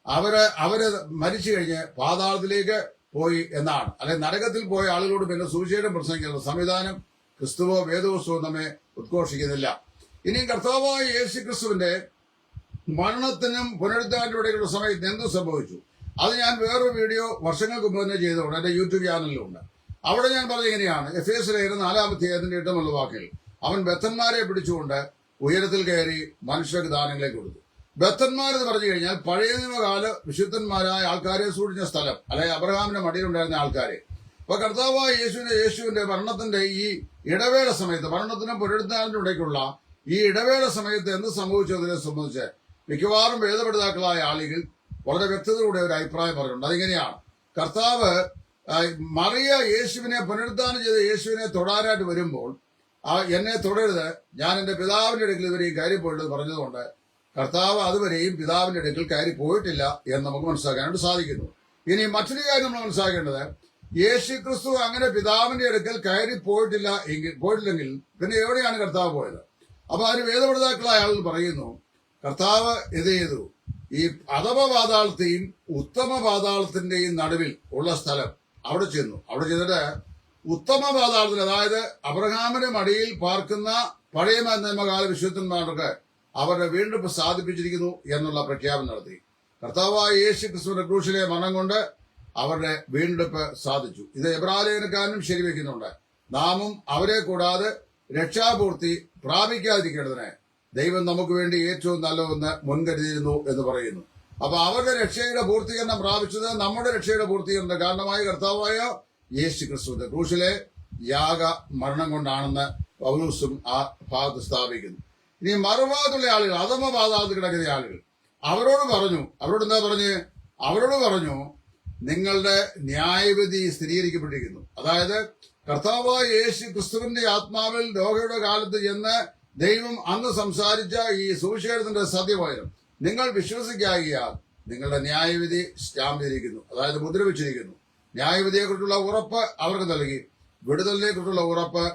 അവര് മരിച്ചു കഴിഞ്ഞ് പാതാളത്തിലേക്ക് പോയി എന്നാണ്. അല്ലെങ്കിൽ നരകത്തിൽ പോയ ആളുകളോട് പിന്നെ സുവിശേഷം പ്രസംഗിക്കുന്ന സംവിധാനം ക്രിസ്തുവോ വേദപുസ്തകവും നമ്മെ ഉദ്ഘോഷിക്കുന്നില്ല. ഇനിയും കർത്താവായ യേശു ക്രിസ്തുവിന്റെ മരണത്തിനും പുനരുദ്ധാനത്തിനും ഇടയിലുള്ള സമയത്ത് എന്ത് സംഭവിച്ചു അത് ഞാൻ വേറൊരു വീഡിയോ വർഷങ്ങൾക്ക് മുമ്പ് തന്നെ ചെയ്തുകൊണ്ട് എന്റെ യൂട്യൂബ് ചാനലിലുണ്ട്. അവിടെ ഞാൻ പറഞ്ഞ ഇങ്ങനെയാണ്: എഫേസ്യ ലേഖനം 4-ാം അധ്യായത്തിന്റെ 8 വാക്കിൽ അവൻ ബദ്ധന്മാരെ പിടിച്ചുകൊണ്ട് ഉയരത്തിൽ കയറി മനുഷ്യർക്ക് ദാനങ്ങളെ കൊടുത്തു. ബദ്ധന്മാരെന്ന് പറഞ്ഞു കഴിഞ്ഞാൽ പഴയ നിയമകാല വിശുദ്ധന്മാരായ ആൾക്കാരെ സൂക്ഷിച്ച സ്ഥലം, അല്ലെങ്കിൽ അബ്രഹാമിന്റെ മടിയിലുണ്ടായിരുന്ന ആൾക്കാരെ. അപ്പൊ കർത്താവായ യേശുവിന്റെ മരണത്തിന്റെ ഈ ഇടവേള സമയത്ത്, മരണത്തിനും പുനരുദ്ധാനത്തിനും ഇടയ്ക്കുള്ള ഈ ഇടവേള സമയത്ത് എന്ത് സംഭവിച്ചതിനെ സംബന്ധിച്ച് മിക്കവാറും വേദപഠിതാക്കളായ ആളുകൾ വളരെ വ്യക്തതയോടെ ഒരു അഭിപ്രായം പറഞ്ഞിട്ടുണ്ട്. അതിങ്ങനെയാണ്: കർത്താവ് മറിയ യേശുവിനെ പുനരുദ്ധാനം ചെയ്ത് യേശുവിനെ തൊടാനായിട്ട് വരുമ്പോൾ എന്നെ തൊടരുത്, ഞാൻ എന്റെ പിതാവിന്റെ അടുക്കൽ ഇവരെയും കയറി പോയിട്ട് പറഞ്ഞതുകൊണ്ട് കർത്താവ് അതുവരെയും പിതാവിന്റെ അടുക്കൽ കയറി പോയിട്ടില്ല എന്ന് നമുക്ക് മനസ്സിലാക്കാനായിട്ട് സാധിക്കുന്നു. ഇനി മറ്റൊരു കാര്യം നമ്മൾ മനസ്സിലാക്കേണ്ടത്, യേശു ക്രിസ്തു അങ്ങനെ പിതാവിന്റെ അടുക്കൽ കയറി പോയിട്ടില്ലെങ്കിൽ പിന്നെ എവിടെയാണ് കർത്താവ് പോയത്? അപ്പൊ അതിന് വേദപഠിതാക്കളായ ആളുകൾ പറയുന്നു, കർത്താവ് ഇത് ചെയ്തു, ഈ അധമ പാതാളത്തെയും ഉത്തമ പാതാളത്തിന്റെയും നടുവിൽ ഉള്ള സ്ഥലം അവിടെ ചെന്നു. അവിടെ ചെന്നിട്ട് ഉത്തമ പാതാളത്തിൽ, അതായത് അബ്രഹാമിന്റെ മടിയിൽ പാർക്കുന്ന പഴയ നിയമകാല വിശുദ്ധന്മാർക്ക് അവരുടെ വീണ്ടെടുപ്പ് സാധിപ്പിച്ചിരിക്കുന്നു എന്നുള്ള പ്രഖ്യാപനം നടത്തി. കർത്താവായ യേശു ക്രിസ്തുവിന്റെ ക്രൂശിലെ മരണം കൊണ്ട് അവരുടെ വീണ്ടെടുപ്പ് സാധിച്ചു. ഇത് എബ്രായലേഖനക്കാരനും ശരിവെക്കുന്നുണ്ട്. നാമും അവരെ കൂടാതെ രക്ഷാപൂർത്തി പ്രാപിക്കാതിരിക്കേണ്ടതിന് ദൈവം നമുക്ക് വേണ്ടി ഏറ്റവും നല്ലതെന്ന് മുൻകരുതിയിരുന്നു എന്ന് പറയുന്നു. അപ്പൊ അവരുടെ രക്ഷയുടെ പൂർത്തീകരണം പ്രാപിച്ചത് നമ്മുടെ രക്ഷയുടെ പൂർത്തീകരണം കാരണമായ കർത്താവായ യേശു ക്രിസ്തുവിന്റെ ക്രൂശിലെ യാഗ മരണം കൊണ്ടാണെന്ന് പൗലോസും ആ ഭാഗത്ത് സ്ഥാപിക്കുന്നു. ഇനി മറുഭാഗത്തുള്ള ആളുകൾ, അധമ പാതാളത്തിൽ കിടക്കുന്ന ആളുകൾ, അവരോട് എന്താ പറഞ്ഞു, നിങ്ങളുടെ ന്യായവിധി സ്ഥിരീകരിക്കപ്പെട്ടിരിക്കുന്നു. അതായത് കർത്താവായ യേശു ക്രിസ്തുവിന്റെ ആത്മാവിൽ നോഹയുടെ കാലത്ത് ചെന്ന് ദൈവം അന്ന് സംസാരിച്ച ഈ സുവിശേഷത്തിന്റെ സത്യവചനം നിങ്ങൾ വിശ്വസിക്കാകിയാൽ നിങ്ങളുടെ ന്യായവിധി സ്റ്റാമ്പ് ചെയ്തിരിക്കുന്നു, അതായത് മുദ്ര വെച്ചിരിക്കുന്നു. ന്യായവിധിയെക്കുറിച്ചുള്ള ഉറപ്പ് അവർക്ക് നൽകി, വിടുതലിനെ കുറിച്ചുള്ള ഉറപ്പ്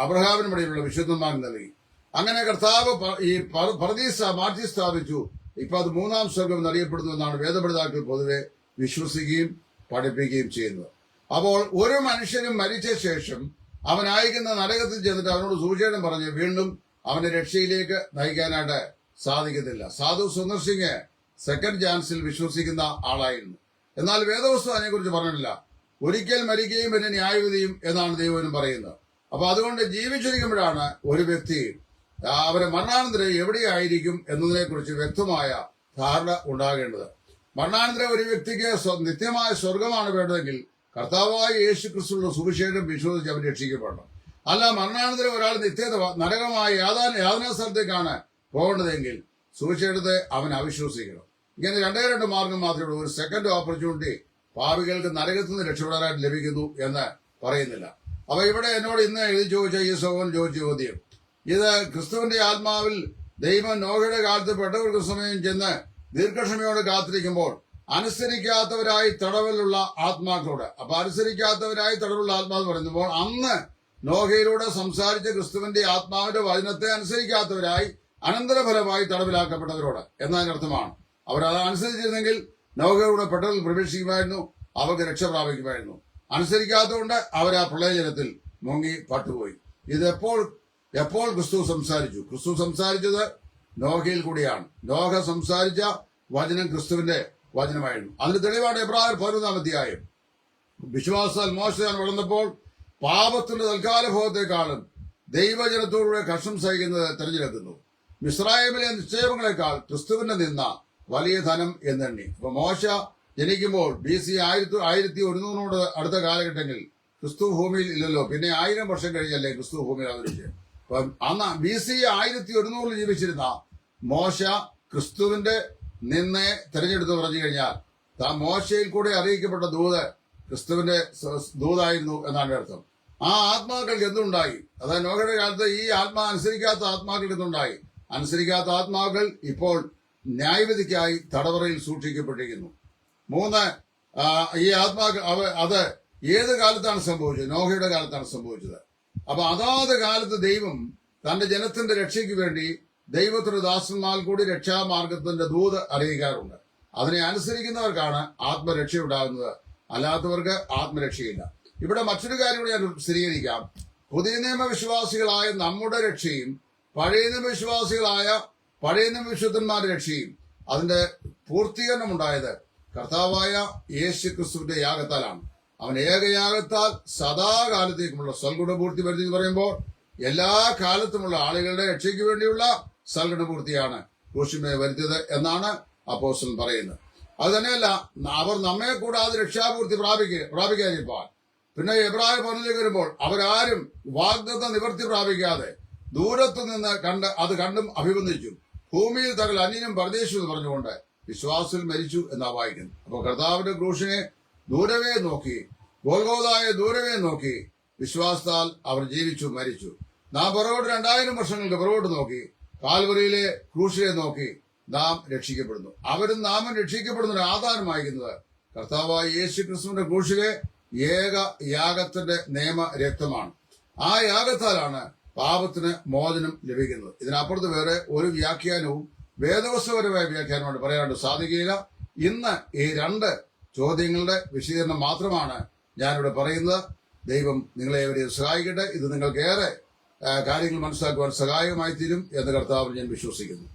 അബ്രഹാമിന് ഇടയിലുള്ള വിശുദ്ധന്മാർക്ക് നൽകി. അങ്ങനെ കർത്താവ് ഈ പർദീസ മാറ്റി സ്ഥാപിച്ചു. ഇപ്പൊ അത് 3-ാം സ്വർഗം എന്നറിയപ്പെടുന്നു എന്നാണ് വേദപഠിതാക്കൾ പൊതുവെ വിശ്വസിക്കുകയും പഠിപ്പിക്കുകയും ചെയ്യുന്നത്. അപ്പോൾ ഒരു മനുഷ്യനും മരിച്ച ശേഷം അവൻ അയക്കുന്ന നരകത്തിൽ ചെന്നിട്ട് അവനോട് സുവിശേഷം പറഞ്ഞ് വീണ്ടും അവന്റെ രക്ഷയിലേക്ക് നയിക്കാനായിട്ട് സാധിക്കത്തില്ല. സാധു സുന്ദർ സിംഗ് സെക്കൻഡ് ചാൻസിൽ വിശ്വസിക്കുന്ന ആളായിരുന്നു. എന്നാൽ വേദപുസ്തകം അതിനെക്കുറിച്ച് പറഞ്ഞിട്ടില്ല. ഒരിക്കൽ മരിക്കുകയും പിന്നെ ന്യായവിധിയും എന്നാണ് ദൈവം പറയുന്നത്. അപ്പൊ അതുകൊണ്ട് ജീവിച്ചിരിക്കുമ്പോഴാണ് ഒരു വ്യക്തി അവരെ മരണാനന്തരം എവിടെയായിരിക്കും എന്നതിനെക്കുറിച്ച് വ്യക്തമായ ധാരണ ഉണ്ടാകേണ്ടത്. മരണാനന്തരം ഒരു വ്യക്തിക്ക് നിത്യമായ സ്വർഗമാണ് വേണ്ടതെങ്കിൽ കർത്താവായ യേശു ക്രിസ്തുവിന്റെ സുവിശേഷം വിശ്വസിച്ച് അവൻ രക്ഷിക്കപ്പെടണം. അല്ല മരണാനന്തരം ഒരാൾ നിത്യത നരകമായ യാതനാ സ്ഥലത്തേക്കാണ് പോകേണ്ടതെങ്കിൽ സുവിശേഷത്തെ അവൻ അവിശ്വസിക്കണം. ഇങ്ങനെ രണ്ട് മാർഗം മാത്രമേ ഉള്ളൂ. ഒരു സെക്കൻഡ് ഓപ്പർച്യൂണിറ്റി പാപികൾക്ക് നരകത്തിൽ നിന്ന് രക്ഷപ്പെടാനായിട്ട് ലഭിക്കുന്നു എന്ന് പറയുന്നില്ല. അപ്പൊ ഇവിടെ എന്നോട് ഇന്ന് എഴുതി ചോദിച്ച ഈ സഹോദരൻ ചോദിച്ച ചോദ്യം, ഇത് ക്രിസ്തുവിന്റെ ആത്മാവിൽ ദൈവം നോഹയുടെ കാലത്ത് പെട്ടവർക്ക് സമയം ചെന്ന് ദീർഘക്ഷമയോട് കാത്തിരിക്കുമ്പോൾ അനുസരിക്കാത്തവരായി തടവിലുള്ള ആത്മാക്കളോട്, അപ്പൊ അനുസരിക്കാത്തവരായി തടവിലുള്ള ആത്മാവ് പറയുമ്പോൾ അന്ന് നോഹയിലൂടെ സംസാരിച്ച ക്രിസ്തുവിന്റെ ആത്മാവിന്റെ വചനത്തെ അനുസരിക്കാത്തവരായി അനന്തരഫലമായി തടവിലാക്കപ്പെട്ടവരോട് എന്നതിനർത്ഥമാണ്. അവരത് അനുസരിച്ചിരുന്നെങ്കിൽ നോഹയുടെ പെട്ടതിൽ പ്രവേശിക്കുമായിരുന്നു, അവർക്ക് രക്ഷ പ്രാപിക്കുമായിരുന്നു. അനുസരിക്കാത്തതുകൊണ്ട് അവർ ആ പ്രളയജലത്തിൽ മുങ്ങി പട്ടുപോയി. എപ്പോൾ ക്രിസ്തു സംസാരിച്ചു? ക്രിസ്തു സംസാരിച്ചത് നോഹയിൽ കൂടിയാണ്. നോഹ സംസാരിച്ച വചനം ക്രിസ്തുവിന്റെ വചനമായിരുന്നു. അതിന് തെളിവാണ് എബ്രായർ 11-ാം അധ്യായം. വിശ്വാസത്താൽ മോശ വളർന്നപ്പോൾ പാപത്തിന്റെ തൽക്കാല ഭോഗത്തെക്കാളും ദൈവജനത്തോടുകൂടെ കഷ്ടം സഹിക്കുന്നത് തെരഞ്ഞെടുക്കുന്നു. മിസ്രയീമിലെ നിക്ഷേപങ്ങളെക്കാൾ ക്രിസ്തുവിന്റെ നിന്ന വലിയ ധനം എന്നെണ്ണി. അപ്പൊ മോശ ജനിക്കുമ്പോൾ BC 1100 അടുത്ത കാലഘട്ടങ്ങളിൽ ക്രിസ്തു ഭൂമിയിൽ ഇല്ലല്ലോ. പിന്നെ 1000 വർഷം കഴിഞ്ഞല്ലേ ക്രിസ്തു ഭൂമിയിൽ അവതരിച്ചത്. അപ്പം അന്ന് BC 1100 ജീവിച്ചിരുന്ന മോശ ക്രിസ്തുവിന്റെ നിന്നെ തെരഞ്ഞെടുത്ത് പറഞ്ഞു കഴിഞ്ഞാൽ മോശയിൽ കൂടെ അറിയിക്കപ്പെട്ട ദൂത് ക്രിസ്തുവിന്റെ ദൂതായിരുന്നു എന്നാണ് അർത്ഥം. ആ ആത്മാക്കൾക്ക് എന്തുണ്ടായി? അതായത് നോഹയുടെ കാലത്ത് ഈ അനുസരിക്കാത്ത ആത്മാക്കൾക്ക് എന്തുണ്ടായി? അനുസരിക്കാത്ത ആത്മാക്കൾ ഇപ്പോൾ ന്യായവിധിക്കായി തടവറയിൽ സൂക്ഷിക്കപ്പെട്ടിരിക്കുന്നു. 3, ഈ ആത്മാക്കൾ അത് ഏത് കാലത്താണ് സംഭവിച്ചത്? നോഹയുടെ കാലത്താണ് സംഭവിച്ചത്. അപ്പൊ അതാത് കാലത്ത് ദൈവം തന്റെ ജനത്തിന്റെ രക്ഷയ്ക്ക് വേണ്ടി ദൈവത്തിന്റെ ദാസന്മാർ കൂടി രക്ഷാമാർഗത്തിന്റെ ദൂത് അറിയിക്കാറുണ്ട്. അതിനെ അനുസരിക്കുന്നവർക്കാണ് ആത്മരക്ഷയുണ്ടാകുന്നത്, അല്ലാത്തവർക്ക് ആത്മരക്ഷയില്ല. ഇവിടെ മറ്റൊരു കാര്യം കൂടി ഞാൻ സ്ഥിരീകരിക്കാം. പുതിയ നിയമവിശ്വാസികളായ നമ്മുടെ രക്ഷയും പഴയ നിയമവിശ്വാസികളായ പഴയ നിയമവിശുദ്ധന്മാരുടെ രക്ഷയും അതിന്റെ പൂർത്തീകരണം ഉണ്ടായത് കർത്താവായ യേശു ക്രിസ്തുവിന്റെ യാഗത്താലാണ്. അവൻ ഏകയാഗത്താൽ സദാകാലത്തേക്കുമുള്ള സൽഗുണപൂർത്തി വരുത്തി എന്ന് പറയുമ്പോൾ എല്ലാ കാലത്തുമുള്ള ആളുകളുടെ രക്ഷയ്ക്ക് വേണ്ടിയുള്ള സൽഗുണപൂർത്തിയാണ് ക്രൂശിന്മേൽ വരുത്തിയത് എന്നാണ് അപ്പോസ്തലൻ പറയുന്നത്. അത് തന്നെയല്ല, അവർ നമ്മെ കൂടാതെ രക്ഷാപൂർത്തി പ്രാപിക്കാതിരിക്കാൻ പിന്നെ എബ്രായർ 11 വരുമ്പോൾ അവരാരും വാഗ്ദത്ത നിവർത്തി പ്രാപിക്കാതെ ദൂരത്തു നിന്ന് അത് കണ്ടും അഭിവന്ദിച്ചു. ഭൂമിയിൽ തകൾ അന്യനും പരദേശു എന്ന് പറഞ്ഞുകൊണ്ട് വിശ്വാസത്തിൽ മരിച്ചു എന്നാ വായിക്കുന്നു. അപ്പോൾ കർത്താവിന്റെ ക്രൂശിനെ ദൂരവേ നോക്കി, ഗോൽഗോഥായെ ദൂരവേ നോക്കി വിശ്വാസത്താൽ അവർ ജീവിച്ചു, മരിച്ചു. നാം പുറകോട്ട് 2000 വർഷങ്ങൾക്ക് പുറകോട്ട് നോക്കി കാൽവറിയിലെ ക്രൂശിനെ നോക്കി നാം രക്ഷിക്കപ്പെടുന്നു. അവരും നാമും രക്ഷിക്കപ്പെടുന്നതിന് ആധാരമായിരിക്കുന്നത് കർത്താവായ യേശു ക്രിസ്തുവിന്റെ ക്രൂശിലെ ഏക യാഗത്തിന്റെ നിയമ രക്തമാണ്. ആ യാഗത്താലാണ് പാപത്തിന് മോചനം ലഭിക്കുന്നത്. ഇതിനപ്പുറത്ത് വേറെ ഒരു വ്യാഖ്യാനവും വേദവസ്തുപരമായ വ്യാഖ്യാനമായിട്ട് പറയാനായിട്ട് സാധിക്കുകയില്ല. ഇന്ന് ഈ 2 ചോദ്യങ്ങളുടെ വിശദീകരണം മാത്രമാണ് ഞാനിവിടെ പറയുന്നത്. ദൈവം നിങ്ങളെ ഏവരെയും സഹായിക്കട്ടെ. ഇത് നിങ്ങൾക്ക് ഏറെ കാര്യങ്ങൾ മനസ്സിലാക്കുവാൻ സഹായകമായി തീരും എന്ന് കർത്താവിൽ ഞാൻ വിശ്വസിക്കുന്നു.